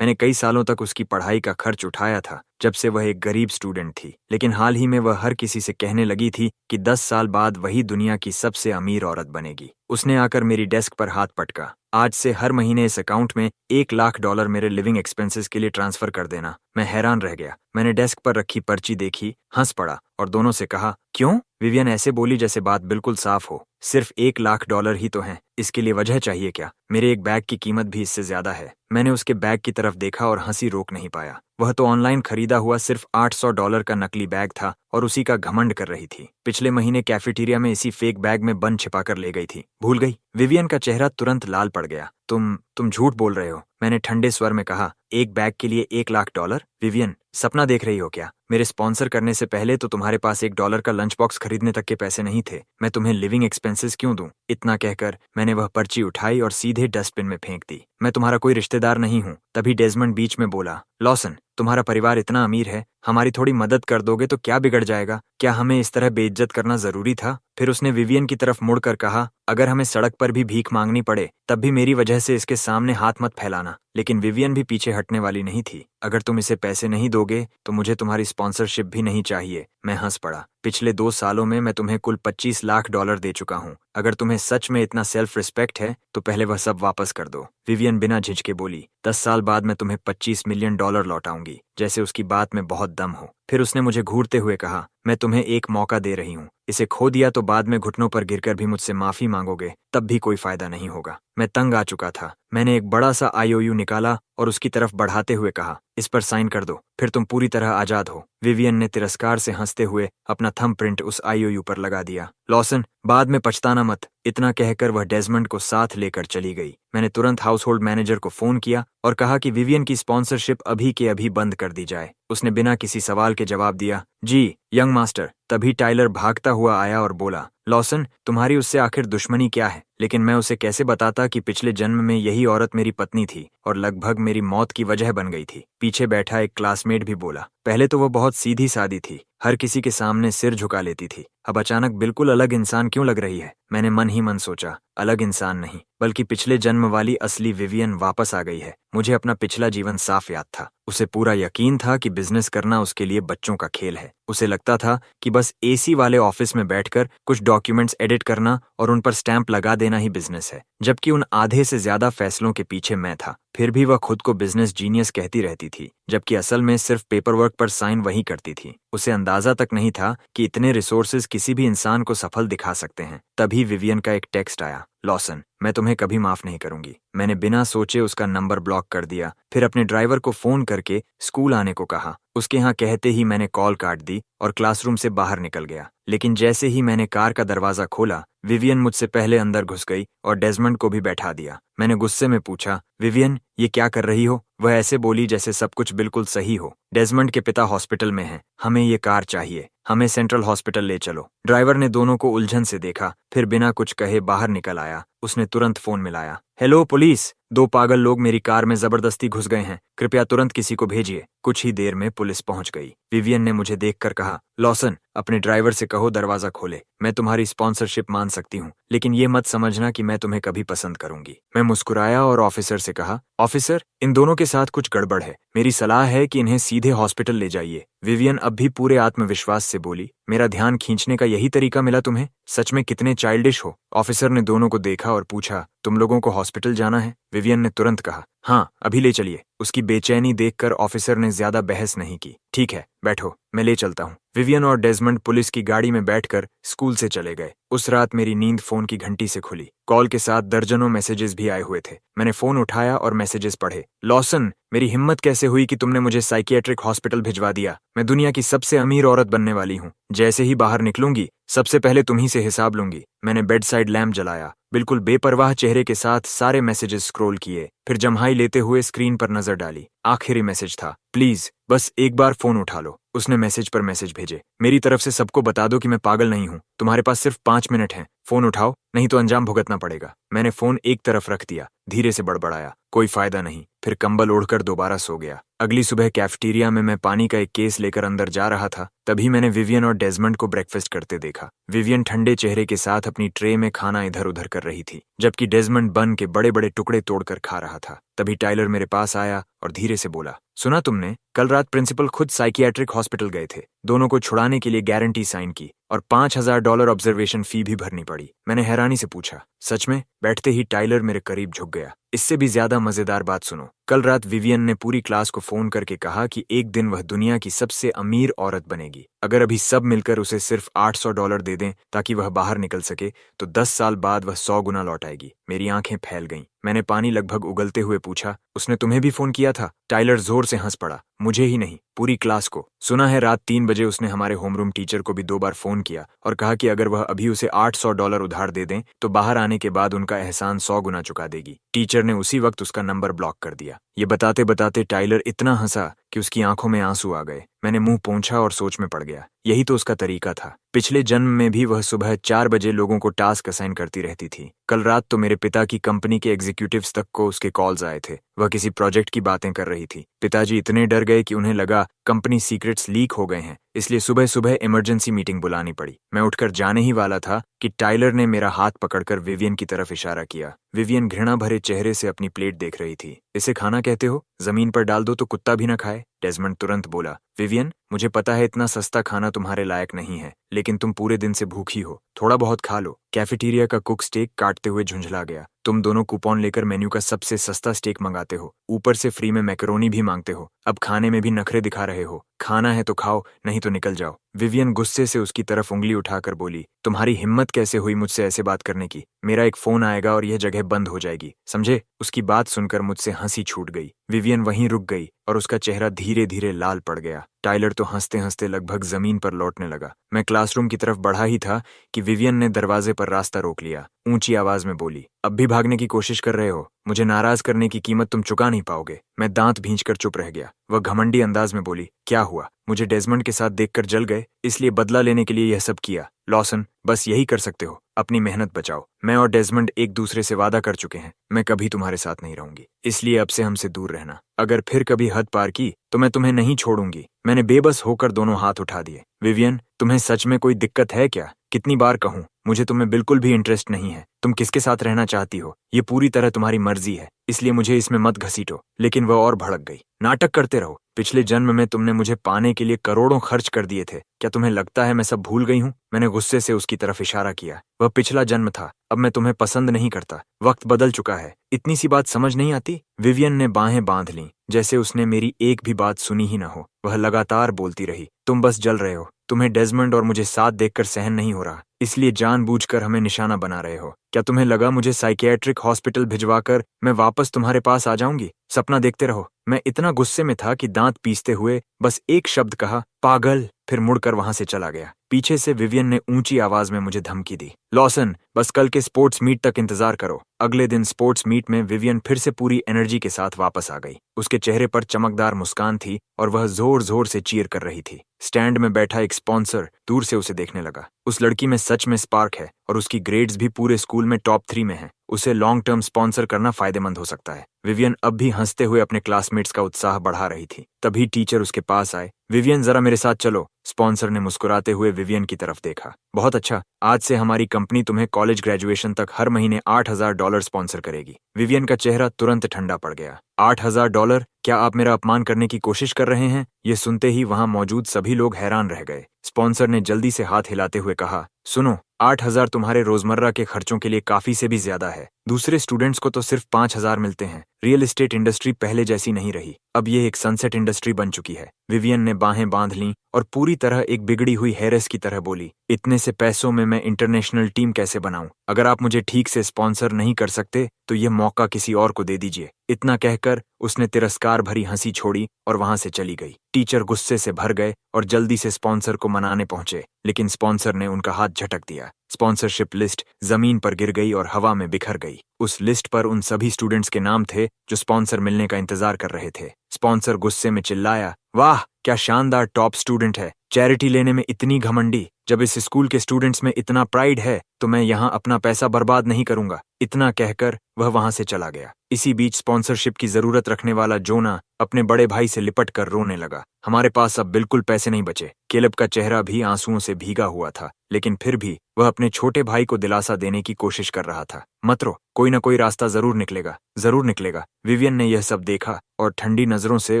मैंने कई सालों तक उसकी पढ़ाई का खर्च उठाया था, जब से वह एक गरीब स्टूडेंट थी। लेकिन हाल ही में वह हर किसी से कहने लगी थी कि 10 साल बाद वही दुनिया की सबसे अमीर औरत बनेगी। उसने आकर मेरी डेस्क पर हाथ पटका। आज से हर महीने इस अकाउंट में $1 लाख मेरे लिविंग एक्सपेंसेस के लिए ट्रांसफर कर देना। मैं हैरान रह गया। मैंने डेस्क पर रखी पर्ची देखी, हंस पड़ा और दोनों से कहा, क्यों? विवियन ऐसे बोली जैसे बात बिल्कुल साफ हो। सिर्फ $1 लाख ही तो हैं, इसके लिए वजह चाहिए क्या? मेरे एक बैग की कीमत भी इससे ज्यादा है। मैंने उसके बैग की तरफ देखा और हंसी रोक नहीं पाया। वह तो ऑनलाइन खरीदा हुआ सिर्फ $800 का नकली बैग था और उसी का घमंड कर रही थी। पिछले महीने कैफेटेरिया में इसी फेक बैग में बन छिपाकर ले गई थी। भूल गई? विवियन का चेहरा तुरंत लाल पड़ गया। तुम झूठ बोल रहे हो, मैंने ठंडे स्वर में कहा। एक बैग के लिए $1 लाख? विवियन, सपना देख रही हो क्या? मेरे स्पॉन्सर करने से पहले तो तुम्हारे पास $1 का लंच बॉक्स खरीदने तक के पैसे नहीं थे। मैं तुम्हें लिविंग एक्सपेंसेस क्यों दूं? इतना कहकर मैंने वह पर्ची उठाई और सीधे डस्टबिन में फेंक दी। मैं तुम्हारा कोई रिश्तेदार नहीं हूं। तभी डेजमंड बीच में बोला, लॉसन, तुम्हारा परिवार इतना अमीर है, हमारी थोड़ी मदद कर दोगे तो क्या बिगड़ जाएगा? क्या हमें इस तरह बेइज्जत करना जरूरी था? फिर उसने विवियन की तरफ मुड़कर कहा, अगर हमें सड़क पर भी भीख मांगनी पड़े तब भी मेरी वजह से इसके सामने हाथ मत फैलाना। लेकिन विवियन भी पीछे हटने वाली नहीं थी। अगर तुम इसे पैसे नहीं दोगे तो मुझे तुम्हारी स्पॉन्सरशिप भी नहीं चाहिए। मैं हंस पड़ा। पिछले 2 सालों में मैं तुम्हें कुल $25 लाख दे चुका हूँ। अगर तुम्हें सच में इतना सेल्फ रिस्पेक्ट है तो पहले वह सब वापस कर दो। विवियन बिना झिझके बोली, 10 साल बाद मैं तुम्हें $25 मिलियन लौटाऊंगी, जैसे उसकी बात में बहुत दम हो। फिर उसने मुझे घूरते हुए कहा, मैं तुम्हें एक मौका दे रही हूँ। इसे खो दिया तो बाद में घुटनों पर गिरकर भी मुझसे माफी मांगोगे, तब भी कोई फायदा नहीं होगा। मैं तंग आ चुका था। मैंने एक बड़ा सा IOU निकाला और उसकी तरफ बढ़ाते हुए कहा, इस पर साइन कर दो, फिर तुम पूरी तरह आजाद हो। विवियन ने तिरस्कार से हंसते हुए अपना थंब प्रिंट उस IOU पर लगा दिया। लॉसन, बाद में पछताना मत। इतना कहकर वह डेजमंड को साथ लेकर चली गई। मैंने तुरंत हाउस होल्ड मैनेजर को फोन किया और कहा कि विवियन की स्पॉन्सरशिप अभी के अभी बंद कर दी जाए। उसने बिना किसी सवाल के जवाब दिया, जी यंग मास्टर। तभी टाइलर भागता हुआ आया और बोला, लॉसन, तुम्हारी उससे आखिर दुश्मनी क्या है? लेकिन मैं उसे कैसे बताता कि पिछले जन्म में यही औरत मेरी पत्नी थी और लगभग मेरी मौत की वजह बन गई थी। पीछे बैठा एक क्लासमेट भी बोला, पहले तो वह बहुत सीधी सादी थी, हर किसी के सामने सिर झुका लेती थी, अब अचानक बिल्कुल अलग इंसान क्यों लग रही है? मैंने मन ही मन सोचा, अलग इंसान नहीं बल्कि पिछले जन्म वाली असली विवियन वापस आ गई है। मुझे अपना पिछला जीवन साफ याद था। उसे पूरा यकीन था कि बिजनेस करना उसके लिए बच्चों का खेल है। उसे लगता था कि बस AC वाले ऑफिस में बैठकर कुछ डॉक्यूमेंट्स एडिट करना और उन पर स्टैंप लगा देना ही बिजनेस है, जबकि उन आधे से ज्यादा फैसलों के पीछे मैं था। फिर भी वह खुद को बिजनेस जीनियस कहती रहती थी, जबकि असल में सिर्फ पेपर वर्क पर साइन वही करती थी। उसे अंदाजा तक नहीं था कि इतने रिसोर्सेज किसी भी इंसान को सफल दिखा सकते हैं। तभी विवियन का एक टेक्स्ट आया, लॉसन, मैं तुम्हें कभी माफ नहीं करूंगी। मैंने बिना सोचे उसका नंबर ब्लॉक कर दिया। फिर अपने ड्राइवर को फोन करके स्कूल आने को कहा। उसके यहाँ कहते ही मैंने कॉल काट दी और क्लासरूम से बाहर निकल गया। लेकिन जैसे ही मैंने कार का दरवाजा खोला, विवियन मुझसे पहले अंदर घुस गई और डेजमंड को भी बैठा दिया। मैंने गुस्से में पूछा, विवियन, ये क्या कर रही हो? वह ऐसे बोली जैसे सब कुछ बिल्कुल सही हो। डेजमंड के पिता हॉस्पिटल में हैं, हमें ये कार चाहिए, हमें सेंट्रल हॉस्पिटल ले चलो। ड्राइवर ने दोनों को उलझन से देखा, फिर बिना कुछ कहे बाहर निकल आया। उसने तुरंत फोन मिलाया, हेलो पुलिस, 2 पागल लोग मेरी कार में जबरदस्ती घुस गए हैं, कृपया तुरंत किसी को भेजिए। कुछ ही देर में पुलिस पहुंच गई। विवियन ने मुझे देखकर कहा, लॉसन, अपने ड्राइवर से कहो दरवाजा खोले। मैं तुम्हारी स्पॉन्सरशिप मान सकती हूँ, लेकिन ये मत समझना कि मैं तुम्हें कभी पसंद करूंगी। मैं मुस्कुराया और ऑफिसर से कहा, ऑफिसर, इन दोनों के साथ कुछ गड़बड़ है, मेरी सलाह है कि इन्हें सीधे हॉस्पिटल ले जाइए। विवियन अब भी पूरे आत्मविश्वास से बोली, मेरा ध्यान खींचने का यही तरीका मिला तुम्हें? सच में कितने चाइल्डिश हो। ऑफिसर ने दोनों को देखा और पूछा, तुम लोगों को हॉस्पिटल जाना है? विवियन ने तुरंत कहा, हाँ, अभी ले चलिए। उसकी बेचैनी देखकर ऑफिसर ने ज्यादा बहस नहीं की। ठीक है, बैठो, मैं ले चलता हूँ। विवियन और डेजमंड पुलिस की गाड़ी में बैठकर स्कूल से चले गए। उस रात मेरी नींद फोन की घंटी से खुली। कॉल के साथ दर्जनों मैसेजेस भी आए हुए थे। मैंने फोन उठाया और मैसेजेस पढ़े। लॉसन, मेरी हिम्मत कैसे हुई कि तुमने मुझे साइकियाट्रिक हॉस्पिटल भिजवा दिया? मैं दुनिया की सबसे अमीर औरत बनने वाली हूँ। जैसे ही बाहर निकलूंगी सबसे पहले तुम्ही से हिसाब लूंगी। मैंने बेड साइड लैम्प जलाया, बिल्कुल बेपरवाह चेहरे के साथ सारे मैसेजेस स्क्रॉल किए, फिर जम्हाई लेते हुए स्क्रीन पर नजर डाली। आखिरी मैसेज था, प्लीज बस एक बार फोन उठा लो। उसने मैसेज पर मैसेज भेजे, मेरी तरफ से सबको बता दो कि मैं पागल नहीं हूँ, तुम्हारे पास सिर्फ 5 मिनट हैं, फोन उठाओ नहीं तो अंजाम भुगतना पड़ेगा। मैंने फोन एक तरफ रख दिया, धीरे से बड़बड़ाया। कोई फायदा नहीं। फिर कंबल ओढ़कर दोबारा सो गया। अगली सुबह कैफेटेरिया में मैं पानी का एक केस लेकर अंदर जा रहा था, तभी मैंने विवियन और डेजमंड को ब्रेकफास्ट करते देखा। विवियन ठंडे चेहरे के साथ अपनी ट्रे में खाना इधर उधर कर रही थी, जबकि डेजमंड बन के बड़े बड़े टुकड़े तोड़कर खा रहा था। तभी टाइलर मेरे पास आया और धीरे से बोला, सुना तुमने? कल रात प्रिंसिपल खुद साइकियाट्रिक हॉस्पिटल गए थे। दोनों को छुड़ाने के लिए गारंटी साइन की और $5,000 ऑब्जर्वेशन फी भी भरनी पड़ी। मैंने हैरानी से पूछा, सच में? बैठते ही टाइलर मेरे करीब झुक गया। इससे भी ज्यादा मजेदार बात सुनो। कल रात विवियन ने पूरी क्लास को फोन करके कहा कि एक दिन वह दुनिया की सबसे अमीर औरत बनेगी। अगर अभी सब मिलकर उसे सिर्फ $800 दे दें ताकि वह बाहर निकल सके, तो 10 साल बाद वह 100 गुना लौट आएगी। मेरी आंखें फैल गईं। मैंने पानी लगभग उगलते हुए पूछा, उसने तुम्हें भी फोन किया था? टाइलर जोर से हंस पड़ा। मुझे ही नहीं, पूरी क्लास को। सुना है रात 3 बजे उसने हमारे होमरूम टीचर को भी 2 बार फोन किया और कहा कि अगर वह अभी उसे $800 उधार दे दें तो बाहर आने के बाद उनका एहसान 100 गुना चुका देगी। टीचर ने उसी वक्त उसका नंबर ब्लॉक कर दिया। ये बताते बताते टाइलर इतना हंसा कि उसकी आंखों में आंसू आ गए। मैंने मुंह पोंछा और सोच में पड़ गया। यही तो उसका तरीका था। पिछले जन्म में भी वह सुबह 4 बजे लोगों को टास्क असाइन करती रहती थी। कल रात तो मेरे पिता की कंपनी के एग्जीक्यूटिव्स तक को उसके कॉल्स आए थे। वह किसी प्रोजेक्ट की बातें कर रही थी। पिताजी इतने डर गए कि उन्हें लगा कंपनी सीक्रेट्स लीक हो गए हैं, इसलिए सुबह सुबह इमरजेंसी मीटिंग बुलानी पड़ी। मैं उठकर जाने ही वाला था कि टाइलर ने मेरा हाथ पकड़कर विवियन की तरफ इशारा किया। विवियन घृणा भरे चेहरे से अपनी प्लेट देख रही थी। इसे खाना कहते हो? जमीन पर डाल दो तो कुत्ता भी ना खाए। डेजमंड तुरंत बोला, विवियन, मुझे पता है इतना सस्ता खाना तुम्हारे लायक नहीं है, लेकिन तुम पूरे दिन से भूखी हो, थोड़ा बहुत खा लो। कैफेटेरिया का कुक स्टेक काटते हुए झुंझला गया। तुम दोनों कूपन लेकर मेन्यू का सबसे सस्ता स्टेक मंगाते हो, ऊपर से फ्री में मैकरोनी भी मांगते हो। अब खाने में भी नखरे दिखा रहे हो। खाना है तो खाओ, नहीं तो निकल जाओ। विवियन गुस्से से उसकी तरफ उंगली उठाकर बोली, तुम्हारी हिम्मत कैसे हुई मुझसे ऐसे बात करने की? मेरा एक फोन आएगा और यह जगह बंद हो जाएगी, समझे? उसकी बात सुनकर मुझसे हंसी छूट गई। विवियन वहीं रुक गई और उसका चेहरा धीरे धीरे लाल पड़ गया। टाइलर तो हंसते हंसते लगभग जमीन पर लौटने लगा। मैं क्लासरूम की तरफ बढ़ा ही था कि विवियन ने दरवाजे पर रास्ता रोक लिया। ऊंची आवाज में बोली, अब भी भागने की कोशिश कर रहे हो? मुझे नाराज करने की कीमत तुम चुका नहीं पाओगे। मैं दांत भींचकर चुप रह गया। वह घमंडी अंदाज में बोली, क्या हुआ? मुझे डेजमंड के साथ देखकर जल गए, इसलिए बदला लेने के लिए यह सब किया। लॉसन, बस यही कर सकते हो, अपनी मेहनत बचाओ। मैं और डेजमंड एक दूसरे से वादा कर चुके हैं, मैं कभी तुम्हारे साथ नहीं रहूंगी, इसलिए अब से हमसे दूर रहना। अगर फिर कभी हद पार की तो मैं तुम्हें नहीं छोड़ूंगी। मैंने बेबस होकर दोनों हाथ उठा दिए। विवियन, तुम्हें सच में कोई दिक्कत है क्या? कितनी बार कहूं, मुझे तुम्हें बिल्कुल भी इंटरेस्ट नहीं है। तुम किसके साथ रहना चाहती हो ये पूरी तरह तुम्हारी मर्जी है, इसलिए मुझे इसमें मत घसीटो। लेकिन वह और भड़क गई। नाटक करते रहो। पिछले जन्म में तुमने मुझे पाने के लिए करोड़ों खर्च कर दिए थे। क्या तुम्हें लगता है मैं सब भूल गई हूँ? मैंने गुस्से से उसकी तरफ इशारा किया। वह पिछला जन्म था, अब मैं तुम्हें पसंद नहीं करता। वक्त बदल चुका है। इतनी सी बात समझ नहीं आती? विवियन ने बाहें बांध लीं, जैसे उसने मेरी एक भी बात सुनी ही न हो। वह लगातार बोलती रही, तुम बस जल रहे हो। तुम्हें डेजमंड और मुझे साथ देखकर सहन नहीं हो रहा, इसलिए जानबूझकर हमें निशाना बना रहे हो। क्या तुम्हें लगा मुझे साइकियाट्रिक हॉस्पिटल भिजवाकर मैं वापस तुम्हारे पास आ जाऊंगी? सपना देखते रहो। मैं इतना गुस्से में था कि दांत पीसते हुए बस एक शब्द कहा, पागल, फिर मुड़कर वहां से चला गया। पीछे से विवियन ने ऊंची आवाज में मुझे धमकी दी, लॉसन, बस कल के स्पोर्ट्स मीट तक इंतजार करो। अगले दिन स्पोर्ट्स मीट में विवियन फिर से पूरी एनर्जी के साथ वापस आ गई। उसके चेहरे पर चमकदार मुस्कान थी और वह जोर जोर से चीयर कर रही थी। स्टैंड में बैठा एक स्पॉन्सर दूर से उसे देखने लगा। उस लड़की में सच में स्पार्क है और उसकी ग्रेड्स भी पूरे स्कूल में टॉप 3 में हैं। उसे लॉन्ग टर्म स्पॉन्सर करना फायदेमंद हो सकता है। विवियन अब भी हंसते हुए अपने क्लासमेट्स का उत्साह बढ़ा रही थी। तभी टीचर उसके पास आए। विवियन, जरा मेरे साथ चलो। स्पॉन्सर ने मुस्कुराते हुए विवियन की तरफ देखा। बहुत अच्छा, आज से हमारी कंपनी तुम्हें कॉलेज ग्रेजुएशन तक हर महीने $8,000 स्पॉन्सर करेगी। विवियन का चेहरा तुरंत ठंडा पड़ गया। $8,000? क्या आप मेरा अपमान करने की कोशिश कर रहे हैं? ये सुनते ही वहां मौजूद सभी लोग हैरान रह गए। स्पॉन्सर ने जल्दी से हाथ हिलाते हुए कहा, सुनो, 8,000 तुम्हारे रोजमर्रा के खर्चों के लिए काफी से भी ज्यादा है। दूसरे स्टूडेंट्स को तो सिर्फ 5,000 मिलते हैं। रियल एस्टेट इंडस्ट्री पहले जैसी नहीं रही, अब ये एक सनसेट इंडस्ट्री बन चुकी है। विवियन ने बाहें बांध लीं और पूरी तरह एक बिगड़ी हुई हेरेस की तरह बोली, इतने से पैसों में मैं इंटरनेशनल टीम कैसे बनाऊं? अगर आप मुझे ठीक से स्पॉन्सर नहीं कर सकते तो ये मौका किसी और को दे दीजिए। इतना कहकर उसने तिरस्कार भरी हंसी छोड़ी और वहां से चली गई। टीचर गुस्से से भर गए और जल्दी से स्पॉन्सर को मनाने पहुंचे, लेकिन स्पॉन्सर ने उनका हाथ झटक दिया। स्पॉन्सरशिप लिस्ट जमीन पर गिर गई और हवा में बिखर गई। उस लिस्ट पर उन सभी स्टूडेंट्स के नाम थे जो स्पॉन्सर मिलने का इंतजार कर रहे थे। स्पॉन्सर गुस्से में चिल्लाया, वाह क्या शानदार टॉप स्टूडेंट है, चैरिटी लेने में इतनी घमंडी। जब इस स्कूल के स्टूडेंट्स में इतना प्राइड है तो मैं यहाँ अपना पैसा बर्बाद नहीं करूंगा। इतना कहकर वह वहां से चला गया। इसी बीच स्पॉन्सरशिप की जरूरत रखने वाला जोना अपने बड़े भाई से लिपट कर रोने लगा। हमारे पास अब बिल्कुल पैसे नहीं बचे। केलब का चेहरा भी आंसुओं से भीगा हुआ था, लेकिन फिर भी वह अपने छोटे भाई को दिलासा देने की कोशिश कर रहा था। मत रो, कोई ना कोई रास्ता जरूर निकलेगा, जरूर निकलेगा। विवियन ने यह सब देखा और ठंडी नजरों से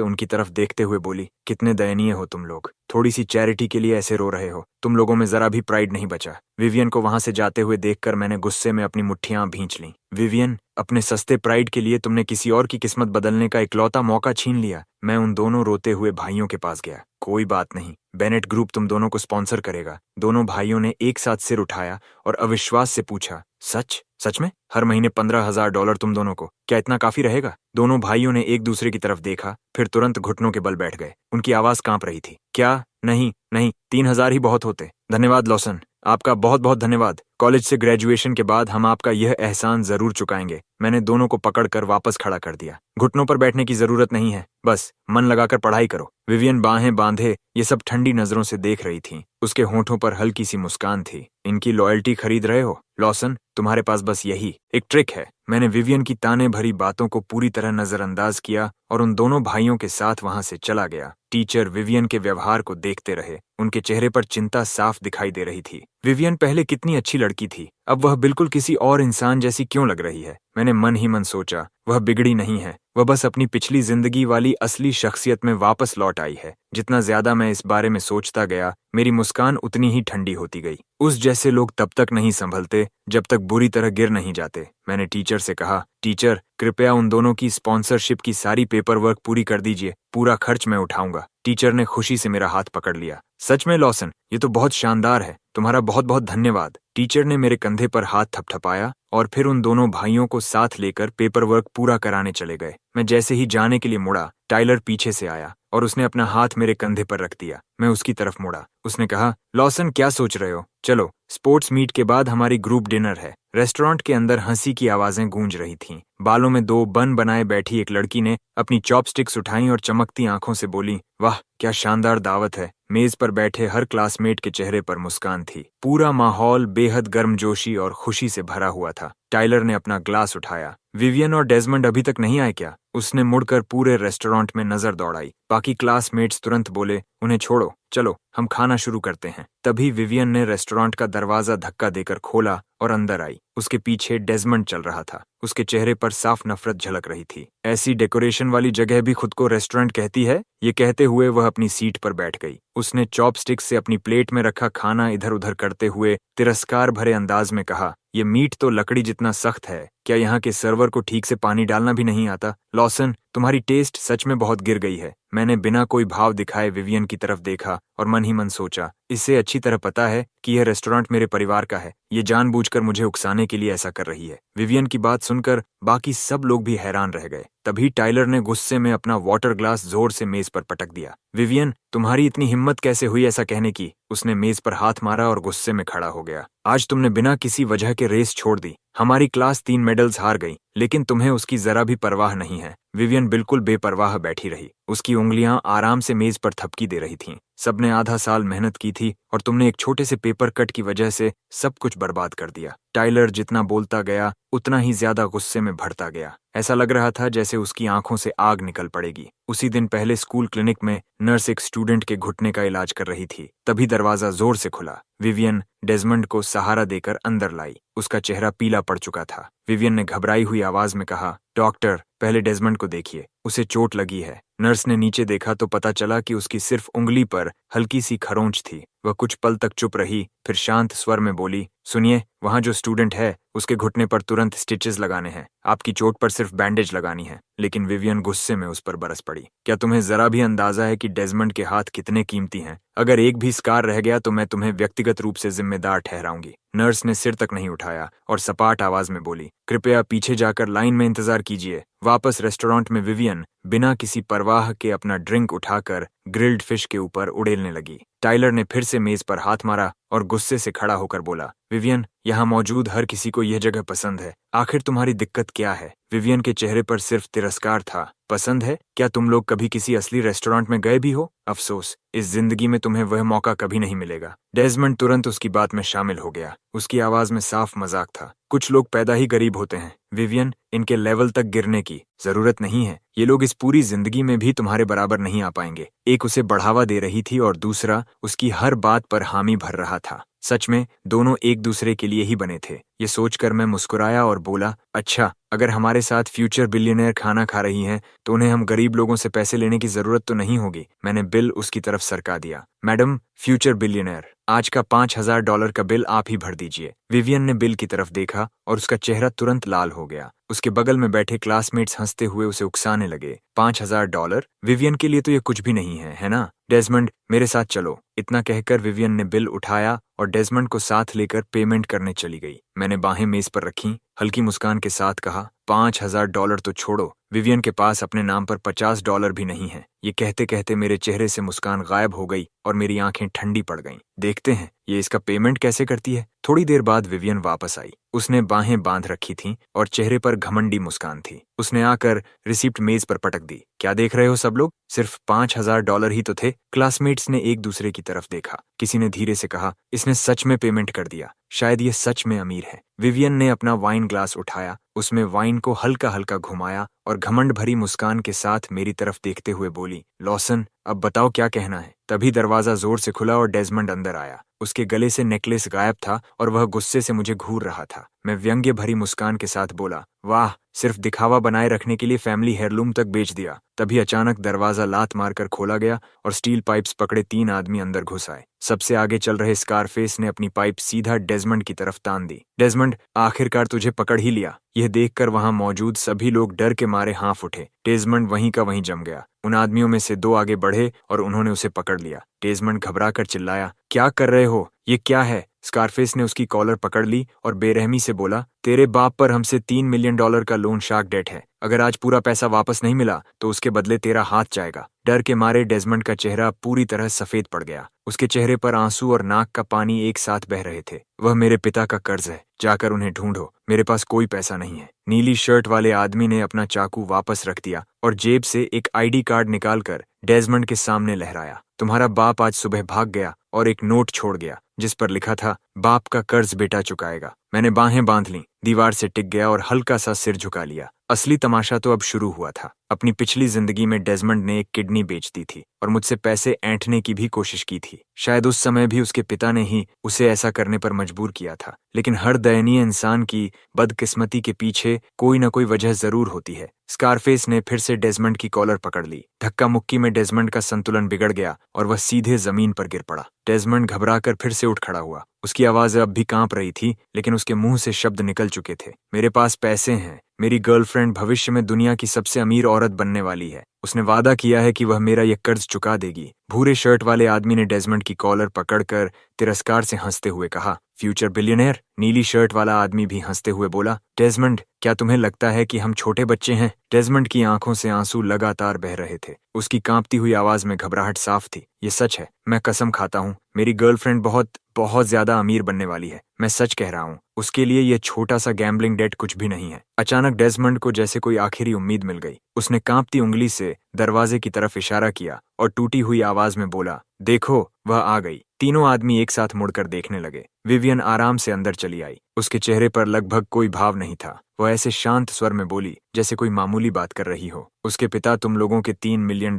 उनकी तरफ देखते हुए बोली, कितने दयनीय हो तुम लोग, थोड़ी सी चैरिटी के लिए ऐसे रो रहे हो। तुम लोगों में जरा भी प्राइड नहीं बचा। विवियन को वहां से जाते हुए देखकर मैंने गुस्से में अपनी मुट्ठियां भींच लीं। विवियन, अपने सस्ते प्राइड के लिए तुमने किसी और की किस्मत बदलने का इकलौता मौका छीन लिया। मैं उन दोनों रोते हुए भाइयों के पास गया। कोई बात नहीं, बेनेट ग्रुप तुम दोनों को स्पॉन्सर करेगा। दोनों भाइयों ने एक साथ सिर उठाया और अविश्वास से पूछा, सच? सच में? हर महीने $15,000 तुम दोनों को? क्या इतना काफी रहेगा? दोनों भाइयों ने एक दूसरे की तरफ देखा, फिर तुरंत घुटनों के बल बैठ गए। उनकी आवाज कांप रही थी। क्या? नहीं नहीं, 3,000 ही बहुत होते। धन्यवाद लॉसन, आपका बहुत बहुत धन्यवाद। कॉलेज से ग्रेजुएशन के बाद हम आपका यह एहसान जरूर चुकाएंगे। मैंने दोनों को पकड़कर वापस खड़ा कर दिया। घुटनों पर बैठने की जरूरत नहीं है, बस मन लगाकर पढ़ाई करो। विवियन बाहें बांधे ये सब ठंडी नजरों से देख रही थी। उसके होठों पर हल्की सी मुस्कान थी। इनकी लॉयल्टी खरीद रहे हो लॉसन? तुम्हारे पास बस यही एक ट्रिक है। मैंने विवियन की ताने भरी बातों को पूरी तरह नजरअंदाज किया और उन दोनों भाइयों के साथ वहां से चला गया। टीचर विवियन के व्यवहार को देखते रहे। उनके चेहरे पर चिंता साफ दिखाई दे रही थी। विवियन पहले कितनी अच्छी लड़की थी, अब वह बिल्कुल किसी और इंसान जैसी क्यों लग रही है? मैंने मन ही मन सोचा, वह बिगड़ी नहीं है, वह बस अपनी पिछली जिंदगी वाली असली शख्सियत में वापस लौट आई है। जितना ज्यादा मैं इस बारे में सोचता गया, मेरी मुस्कान उतनी ही ठंडी होती गई। उस जैसे लोग तब तक नहीं संभलते जब तक बुरी तरह गिर नहीं जाते। मैंने टीचर से कहा, टीचर कृपया उन दोनों की स्पॉन्सरशिप की सारी पेपर वर्क पूरी कर दीजिए, पूरा खर्च मैं उठाऊंगा। टीचर ने खुशी से मेरा हाथ पकड़ लिया। सच में लॉसन, ये तो बहुत शानदार है, तुम्हारा बहुत बहुत धन्यवाद। टीचर ने मेरे कंधे पर हाथ थपथपाया और फिर उन दोनों भाइयों को साथ लेकर पेपर वर्क पूरा कराने चले गए। मैं जैसे ही जाने के लिए मुड़ा, टाइलर पीछे से आया और उसने अपना हाथ मेरे कंधे पर रख दिया। मैं उसकी तरफ मुड़ा। उसने कहा, लॉसन क्या सोच रहे हो? चलो, स्पोर्ट्स मीट के बाद हमारी ग्रुप डिनर है। रेस्टोरेंट के अंदर हंसी की आवाजें गूंज रही थीं। बालों में 2 बन बनाए बैठी एक लड़की ने अपनी चॉपस्टिक्स उठाई और चमकती आंखों से बोली, वाह क्या शानदार दावत है। मेज पर बैठे हर क्लासमेट के चेहरे पर मुस्कान थी। पूरा माहौल बेहद गर्मजोशी और खुशी से भरा हुआ था। टाइलर ने अपना ग्लास उठाया। विवियन और डेजमंड अभी तक नहीं आए क्या? उसने मुड़कर पूरे रेस्टोरेंट में नजर दौड़ाई। बाकी क्लासमेट्स तुरंत बोले, उन्हें छोड़ो, चलो हम खाना शुरू करते हैं। तभी विवियन ने रेस्टोरेंट का दरवाजा धक्का देकर खोला और अंदर आई। उसके पीछे डेजमंड चल रहा था। उसके चेहरे पर साफ नफरत झलक रही थी। ऐसी डेकोरेशन वाली जगह भी खुद को रेस्टोरेंट कहती है? ये कहते हुए वह अपनी सीट पर बैठ गई। उसने चॉपस्टिक से अपनी प्लेट में रखा खाना इधर उधर करते हुए तिरस्कार भरे अंदाज में कहा, ये मीट तो लकड़ी जितना सख्त है, क्या यहाँ के सर्वर को ठीक से पानी डालना भी नहीं आता? लॉसन, तुम्हारी टेस्ट सच में बहुत गिर गई है। मैंने बिना कोई भाव दिखाए विवियन की तरफ देखा और मन ही मन सोचा, इससे अच्छी तरह पता है कि यह रेस्टोरेंट मेरे परिवार का है। ये जानबूझकर मुझे उकसाने के लिए ऐसा कर रही है। विवियन की बात सुनकर बाकी सब लोग भी हैरान रह गए। तभी टाइलर ने गुस्से में अपना वाटर ग्लास जोर से मेज पर पटक दिया। विवियन, तुम्हारी इतनी हिम्मत कैसे हुई ऐसा कहने की? उसने मेज पर हाथ मारा और गुस्से में खड़ा हो गया। आज तुमने बिना किसी वजह के रेस छोड़ दी। हमारी क्लास 3 मेडल्स हार गई, लेकिन तुम्हें उसकी जरा भी परवाह नहीं है। विवियन बिल्कुल बेपरवाह बैठी रही। उसकी उंगलियां आराम से मेज पर थपकी दे रही थीं। सबने आधा साल मेहनत की थी और तुमने एक छोटे से पेपर कट की वजह से सब कुछ बर्बाद कर दिया। टाइलर जितना बोलता गया उतना ही ज्यादा गुस्से में भरता गया। ऐसा लग रहा था जैसे उसकी आंखों से आग निकल पड़ेगी। उसी दिन पहले स्कूल क्लिनिक में नर्स एक स्टूडेंट के घुटने का इलाज कर रही थी। तभी दरवाजा जोर से खुला। विवियन डेजमंड को सहारा देकर अंदर लाई। उसका चेहरा पीला पड़ चुका था। विवियन ने घबराई हुई आवाज में कहा, डॉक्टर, पहले डेजमंड को देखिए, उसे चोट लगी है। नर्स ने नीचे देखा तो पता चला कि उसकी सिर्फ उंगली पर हल्की सी खरोंच थी। वह कुछ पल तक चुप रही, फिर शांत स्वर में बोली, सुनिए, वहाँ जो स्टूडेंट है उसके घुटने पर तुरंत स्टिचेस लगाने हैं। आपकी चोट पर सिर्फ बैंडेज लगानी है। लेकिन विवियन गुस्से में उस पर बरस पड़ी। क्या तुम्हें जरा भी अंदाजा है कि डेजमंड के हाथ कितने कीमती हैं? अगर एक भी स्कार रह गया तो मैं तुम्हें व्यक्तिगत रूप से जिम्मेदार ठहराऊंगी। नर्स ने सिर तक नहीं उठाया और सपाट आवाज में बोली, कृपया पीछे जाकर लाइन में इंतजार कीजिए। वापस रेस्टोरेंट में विवियन बिना किसी परवाह के अपना ड्रिंक उठाकर ग्रिल्ड फिश के ऊपर उड़ेलने लगी। टाइलर ने फिर से मेज पर हाथ मारा और गुस्से से खड़ा होकर बोला, विवियन, यहाँ मौजूद हर किसी को यह जगह पसंद है। आखिर तुम्हारी दिक्कत क्या है? विवियन के चेहरे पर सिर्फ तिरस्कार था। पसंद है? क्या तुम लोग कभी किसी असली रेस्टोरेंट में गए भी हो? अफसोस, इस जिंदगी में तुम्हें वह मौका कभी नहीं मिलेगा। डेजमंड तुरंत उसकी बात में शामिल हो गया। उसकी आवाज में साफ मजाक था। कुछ लोग पैदा ही गरीब होते हैं विवियन, इनके लेवल तक गिरने की जरूरत नहीं है। ये लोग इस पूरी जिंदगी में भी तुम्हारे बराबर नहीं आ पाएंगे। एक उसे बढ़ावा दे रही थी और दूसरा उसकी हर बात पर हामी भर रहा था। सच में दोनों एक दूसरे के लिए ही बने थे। ये सोचकर मैं मुस्कुराया और बोला, अच्छा, अगर हमारे साथ फ्यूचर बिलियनर खाना खा रही हैं तो उन्हें हम गरीब लोगों से पैसे लेने की जरूरत तो नहीं होगी। मैंने बिल उसकी तरफ सरका दिया। मैडम फ्यूचर बिलियनर, आज का $5,000 का बिल आप ही भर दीजिए। विवियन ने बिल की तरफ देखा और उसका चेहरा तुरंत लाल हो गया। उसके बगल में बैठे क्लासमेट्स हंसते हुए उसे उकसाने लगे। $5,000? विवियन के लिए तो ये कुछ भी नहीं है ना? डेजमंड, मेरे साथ चलो। इतना कहकर विवियन ने बिल उठाया और डेजमंड को साथ लेकर पेमेंट करने चली गई। मैंने बाहें मेज पर रखीं, हल्की मुस्कान के साथ कहा, $5,000 तो छोड़ो, विवियन के पास अपने नाम पर $50 भी नहीं है। ये कहते कहते मेरे चेहरे से मुस्कान गायब हो गई और मेरी आंखें ठंडी पड़ गईं। देखते हैं ये इसका पेमेंट कैसे करती है। थोड़ी देर बाद विवियन वापस आई। उसने बाहें बांध रखी थीं और चेहरे पर घमंडी मुस्कान थी। उसने आकर रिसिप्ट मेज पर पटक दी। क्या देख रहे हो सब लोग? सिर्फ $5,000 ही तो थे। क्लासमेट्स ने एक दूसरे की तरफ देखा। किसी ने धीरे से कहा, इसने सच में पेमेंट कर दिया। शायद ये सच में अमीर है। विवियन ने अपना वाइन ग्लास उठाया, उसमें वाइन को हल्का हल्का घुमाया और घमंड भरी मुस्कान के साथ मेरी तरफ देखते हुए बोली, लॉसन, अब बताओ क्या कहना है। तभी दरवाजा जोर से खुला और डेजमंड अंदर आया। उसके गले से नेकलेस गायब था और वह गुस्से से मुझे घूर रहा था। मैं व्यंग्य भरी मुस्कान के साथ बोला, वाह, सिर्फ दिखावा बनाए रखने के लिए फैमिली हेयरलूम तक बेच दिया। तभी अचानक दरवाजा लात मारकर खोला गया और स्टील पाइप्स पकड़े 3 आदमी अंदर घुस आए। सबसे आगे चल रहे स्कारफेस ने अपनी पाइप सीधा डेजमंड की तरफ तान दी। डेजमंड, आखिरकार तुझे पकड़ ही लिया। यह देखकर वहां मौजूद सभी लोग डर के मारे हाँफ उठे। डेजमंड वहीं का वहीं जम गया। उन आदमियों में से 2 आगे बढ़े और उन्होंने उसे पकड़ लिया। डेजमंड घबराकर चिल्लाया, क्या कर रहे हो? ये क्या है? स्कारफेस ने उसकी कॉलर पकड़ ली और बेरहमी से बोला, तेरे बाप पर हमसे $3 मिलियन का लोन शार्क डेट है। अगर आज पूरा पैसा वापस नहीं मिला तो उसके बदले तेरा हाथ जाएगा। डर के मारे डेजमंड का चेहरा पूरी तरह सफेद पड़ गया। उसके चेहरे पर आंसू और नाक का पानी एक साथ बह रहे थे। वह मेरे पिता का कर्ज है, जाकर उन्हें ढूंढो, मेरे पास कोई पैसा नहीं है। नीली शर्ट वाले आदमी ने अपना चाकू वापस रख दिया और जेब से एक ID कार्ड निकालकर डेजमंड के सामने लहराया। तुम्हारा बाप आज सुबह भाग गया और एक नोट छोड़ गया जिस पर लिखा था, बाप का कर्ज बेटा चुकाएगा। मैंने बाहें बांध लीं, दीवार से टिक गया और हल्का सा सिर झुका लिया। असली तमाशा तो अब शुरू हुआ था। अपनी पिछली जिंदगी में डेजमंड ने एक किडनी बेच दी थी और मुझसे पैसे ऐंठने की भी कोशिश की थी। शायद उस समय भी उसके पिता ने ही उसे ऐसा करने पर मजबूर किया था। लेकिन हर दयनीय इंसान की बदकिस्मती के पीछे कोई न कोई वजह जरूर होती है। स्कारफेस ने फिर से डेजमंड की कॉलर पकड़ ली। धक्का मुक्की में डेजमंड का संतुलन बिगड़ गया और वह सीधे जमीन पर गिर पड़ा। डेजमंड घबराकर फिर से उठ खड़ा हुआ। उसकी आवाज अब भी कांप रही थी, लेकिन उसके मुंह से शब्द निकल चुके थे। मेरे पास पैसे हैं। मेरी गर्लफ्रेंड भविष्य में दुनिया की सबसे अमीर औरत बनने वाली है। उसने वादा किया है कि वह मेरा यह कर्ज चुका देगी। भूरे शर्ट वाले आदमी ने डेजमंड की कॉलर पकड़कर तिरस्कार से हंसते हुए कहा, फ्यूचर बिलियनेयर। नीली शर्ट वाला आदमी भी हंसते हुए बोला, डेजमंड, क्या तुम्हें लगता है कि हम छोटे बच्चे हैं? डेजमंड की आंखों से आंसू लगातार बह रहे थे। उसकी कांपती हुई आवाज में घबराहट साफ थी। ये सच है, मैं कसम खाता हूँ, मेरी गर्लफ्रेंड बहुत बहुत ज्यादा अमीर बनने वाली है। मैं सच कह रहा हूँ। उसके लिए यह छोटा सा गैम्बलिंग डेट कुछ भी नहीं है। अचानक डेजमंड को जैसे कोई आखिरी उम्मीद मिल गई। उसने कांपती उंगली से दरवाजे की तरफ इशारा किया और टूटी हुई आवाज में बोला, देखो, वह आ गई। तीनों आदमी एक साथ मुड़कर देखने लगे। विवियन आराम से अंदर चली आई। उसके चेहरे पर लगभग कोई भाव नहीं था। वह ऐसे शांत स्वर में बोली जैसे कोई मामूली बात कर रही हो। उसके पिता तुम लोगों के $3 मिलियन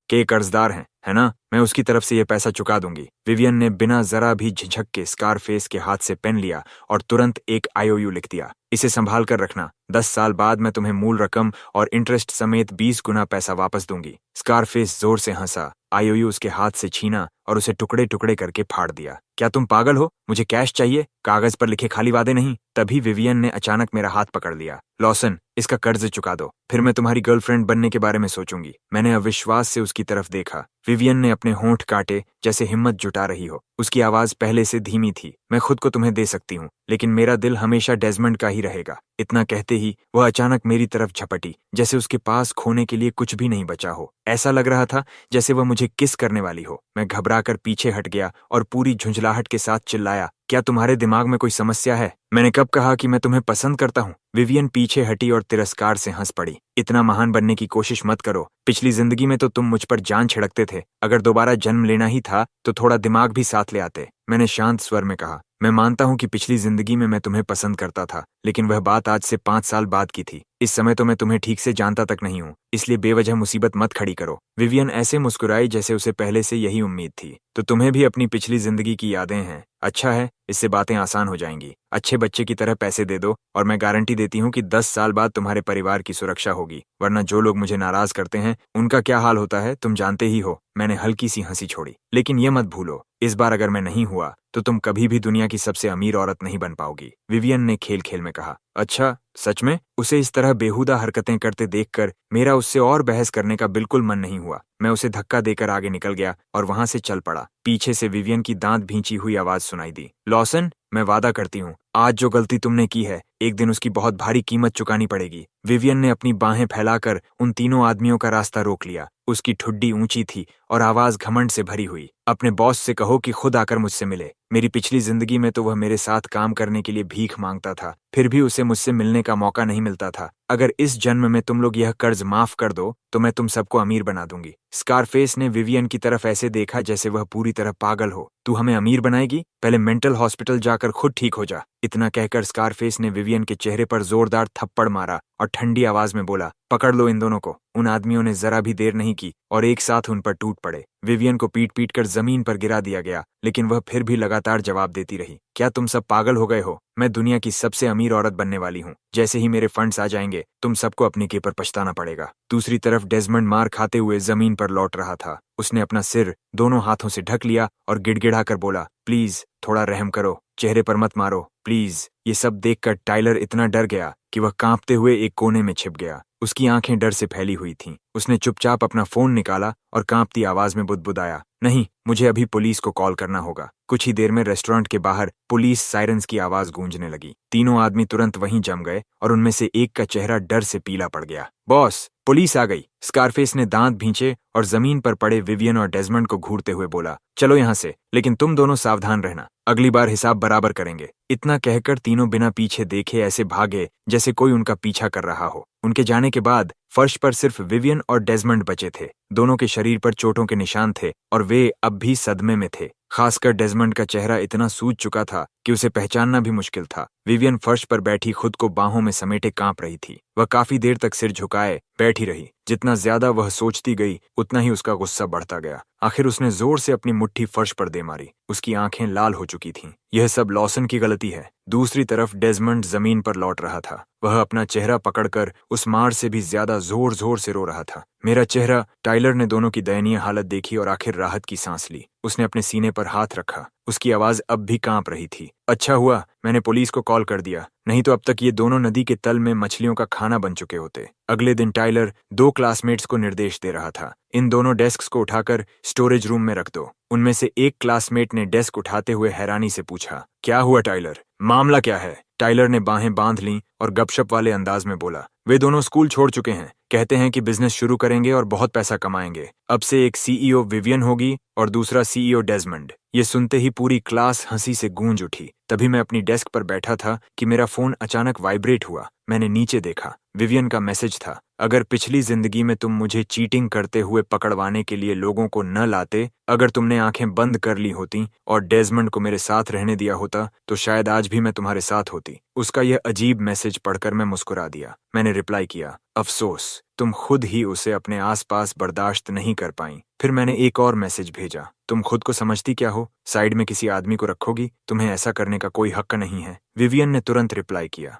के कर्जदार हैं, है ना? मैं उसकी तरफ से यह पैसा चुका दूंगी। विवियन ने बिना जरा भी झिझक के स्कारफेस के हाथ से पेन लिया और तुरंत एक IOU लिख दिया। इसे संभाल कर रखना। 10 साल बाद मैं तुम्हें मूल रकम और इंटरेस्ट समेत 20 गुना पैसा वापस दूंगी। स्कारफेस जोर से हंसा। IOU उसके हाथ से छीना और उसे टुकड़े टुकड़े करके फाड़ दिया। क्या तुम पागल हो? मुझे कैश चाहिए, कागज पर लिखे खाली वादे नहीं। तभी विवियन ने अचानक मेरा हाथ पकड़ लिया। लॉसन, इसका कर्ज चुका दो, फिर मैं तुम्हारी गर्लफ्रेंड बनने के बारे में सोचूंगी। मैंने अविश्वास से उसकी तरफ देखा। विवियन ने अपने होंठ काटे जैसे हिम्मत जुटा रही हो। उसकी आवाज पहले से धीमी थी। मैं खुद को तुम्हें दे सकती हूँ, लेकिन मेरा दिल हमेशा डेजमंड का ही रहेगा। इतना कहते ही वह अचानक मेरी तरफ झपटी, जैसे उसके पास खोने के लिए कुछ भी नहीं बचा हो। ऐसा लग रहा था जैसे वह मुझे किस करने वाली हो। मैं घबराकर पीछे हट गया और पूरी झुंझलाहट के साथ चिल्लाया, क्या तुम्हारे दिमाग में कोई समस्या है? मैंने कब कहा कि मैं तुम्हें पसंद करता हूँ? विवियन पीछे हटी और तिरस्कार से हंस पड़ी। इतना महान बनने की कोशिश मत करो। पिछली जिंदगी में तो तुम मुझ पर जान छिड़कते थे। अगर दोबारा जन्म लेना ही था तो थोड़ा दिमाग भी साथ ले आते। मैंने शांत स्वर में कहा, मैं मानता हूं कि पिछली जिंदगी में मैं तुम्हें पसंद करता था, लेकिन वह बात आज से 5 साल बाद की थी। इस समय तो मैं तुम्हें ठीक से जानता तक नहीं हूं, इसलिए बेवजह मुसीबत मत खड़ी करो। विवियन ऐसे मुस्कुराई जैसे उसे पहले से यही उम्मीद थी। तो तुम्हें भी अपनी पिछली जिंदगी की यादें हैं? अच्छा है, इससे बातें आसान हो जाएंगी। अच्छे बच्चे की तरह पैसे दे दो और मैं गारंटी देती हूँ कि 10 साल बाद तुम्हारे परिवार की सुरक्षा होगी। वरना जो लोग मुझे नाराज करते हैं उनका क्या हाल होता है तुम जानते ही हो। मैंने हल्की सी हंसी छोड़ी। लेकिन ये मत भूलो, इस बार अगर मैं नहीं हुआ तो तुम कभी भी दुनिया की सबसे अमीर औरत नहीं बन पाओगी। विवियन ने खेल खेल में कहा। अच्छा, सच में? उसे इस तरह बेहुदा हरकतें करते देखकर मेरा उससे और बहस करने का बिल्कुल मन नहीं हुआ। मैं उसे धक्का देकर आगे निकल गया और वहां से चल पड़ा। पीछे से विवियन की दांत भींची हुई आवाज सुनाई दी, लॉसन, मैं वादा करती हूँ आज जो गलती तुमने की है एक दिन उसकी बहुत भारी कीमत चुकानी पड़ेगी। विवियन ने अपनी बाहें फैलाकर उन तीनों आदमियों का रास्ता रोक लिया। उसकी ठुड्डी ऊंची थी और आवाज घमंड से भरी हुई। अपने बॉस से कहो कि खुद आकर मुझसे मिले। मेरी पिछली जिंदगी में तो वह मेरे साथ काम करने के लिए भीख मांगता था, फिर भी उसे मुझसे मिलने का मौका नहीं मिलता था। अगर इस जन्म में तुम लोग यह कर्ज माफ कर दो तो मैं तुम सबको अमीर बना दूंगी। स्कारफेस ने विवियन की तरफ ऐसे देखा जैसे वह पूरी तरह पागल हो। तू हमें अमीर बनाएगी? पहले मेंटल हॉस्पिटल जाकर खुद ठीक हो जा। इतना कहकर स्कारफेस ने विवियन के चेहरे पर जोरदार थप्पड़ मारा और ठंडी आवाज में बोला, पकड़ लो इन दोनों को। उन आदमियों ने जरा भी देर नहीं की और एक साथ उन पर टूट पड़े। विवियन को पीट पीट कर जमीन पर गिरा दिया गया, लेकिन वह फिर भी लगातार जवाब देती रही, क्या तुम सब पागल हो गए हो? मैं दुनिया की सबसे अमीर औरत बनने वाली हूँ। जैसे ही मेरे फंड्स आ जाएंगे तुम सबको अपने के पर पछताना पड़ेगा। दूसरी तरफ डेजमंड मार खाते हुए जमीन पर लौट रहा था। उसने अपना सिर दोनों हाथों से ढक लिया और गिड़गिड़ा कर बोला, प्लीज थोड़ा रहम करो, चेहरे पर मत मारो प्लीज। ये सब देखकर टाइलर इतना डर गया कि वह कांपते हुए एक कोने में छिप गया। उसकी आंखें डर से फैली हुई थीं। उसने चुपचाप अपना फोन निकाला और कांपती आवाज में बुदबुदाया, नहीं, मुझे अभी पुलिस को कॉल करना होगा। कुछ ही देर में रेस्टोरेंट के बाहर पुलिस सायरन्स की आवाज गूंजने लगी। तीनों आदमी तुरंत वहीं जम गए और उनमें से एक का चेहरा डर से पीला पड़ गया। बॉस, पुलिस आ गई। स्कारफेस ने दांत भींचे और जमीन पर पड़े विवियन और डेजमंड को घूरते हुए बोला, चलो यहाँ से, लेकिन तुम दोनों सावधान रहना, अगली बार हिसाब बराबर करेंगे। इतना कहकर तीनों बिना पीछे देखे ऐसे भागे जैसे कोई उनका पीछा कर रहा हो। उनके जाने के बाद फर्श पर सिर्फ विवियन और डेजमंड बचे थे। दोनों के शरीर पर चोटों के निशान थे और वे अब भी सदमे में थे। खासकर डेजमंड का चेहरा इतना सूज चुका था कि उसे पहचानना भी मुश्किल था। विवियन फर्श पर बैठी खुद को बाहों में समेटे कांप रही थी। वह काफी देर तक सिर झुकाए बैठी रही। जितना ज्यादा वह सोचती गई उतना ही उसका गुस्सा बढ़ता गया। आखिर उसने जोर से अपनी मुट्ठी फर्श पर दे मारी। उसकी आंखें लाल हो चुकी थीं। यह सब लॉसन की गलती है। दूसरी तरफ डेजमंड जमीन पर लौट रहा था। वह अपना चेहरा पकड़कर उस मार से भी ज्यादा जोर जोर से रो रहा था। मेरा चेहरा। टाइलर ने दोनों की दयनीय हालत देखी और आखिर राहत की सांस ली। उसने अपने सीने पर हाथ रखा। उसकी आवाज अब भी कांप रही थी। अच्छा हुआ मैंने पुलिस को कॉल कर दिया, नहीं तो अब तक ये दोनों नदी के तल में मछलियों का खाना बन चुके होते। अगले दिन टाइलर 2 क्लासमेट्स को निर्देश दे रहा था, इन दोनों डेस्क्स को उठाकर स्टोरेज रूम में रख दो। उनमें से एक क्लासमेट ने डेस्क उठाते हुए हैरानी से पूछा, क्या हुआ टाइलर, मामला क्या है? टाइलर ने बाहें बांध लीं और गपशप वाले अंदाज में बोला, वे दोनों स्कूल छोड़ चुके हैं, कहते हैं कि बिजनेस शुरू करेंगे और बहुत पैसा कमाएंगे। अब से एक सीईओ विवियन होगी और दूसरा सीईओ डेजमंड। ये सुनते ही पूरी क्लास हंसी से गूंज उठी। तभी मैं अपनी डेस्क पर बैठा था कि मेरा फोन अचानक वाइब्रेट हुआ। मैंने नीचे देखा। विवियन का मैसेज था, अगर पिछली जिंदगी में तुम मुझे चीटिंग करते हुए पकड़वाने के लिए लोगों को न लाते, अगर तुमने आंखें बंद कर ली होती और डेजमंड को मेरे साथ रहने दिया होता तो शायद आज भी मैं तुम्हारे साथ होती। उसका यह अजीब मैसेज पढ़कर मैं मुस्कुरा दिया। मैंने रिप्लाई किया, अफसोस, तुम खुद ही उसे अपने आसपास बर्दाश्त नहीं कर पाई। फिर मैंने एक और मैसेज भेजा, तुम खुद को समझती क्या हो, साइड में किसी आदमी को रखोगी, तुम्हें ऐसा करने का कोई हक नहीं है। विवियन ने तुरंत रिप्लाई किया,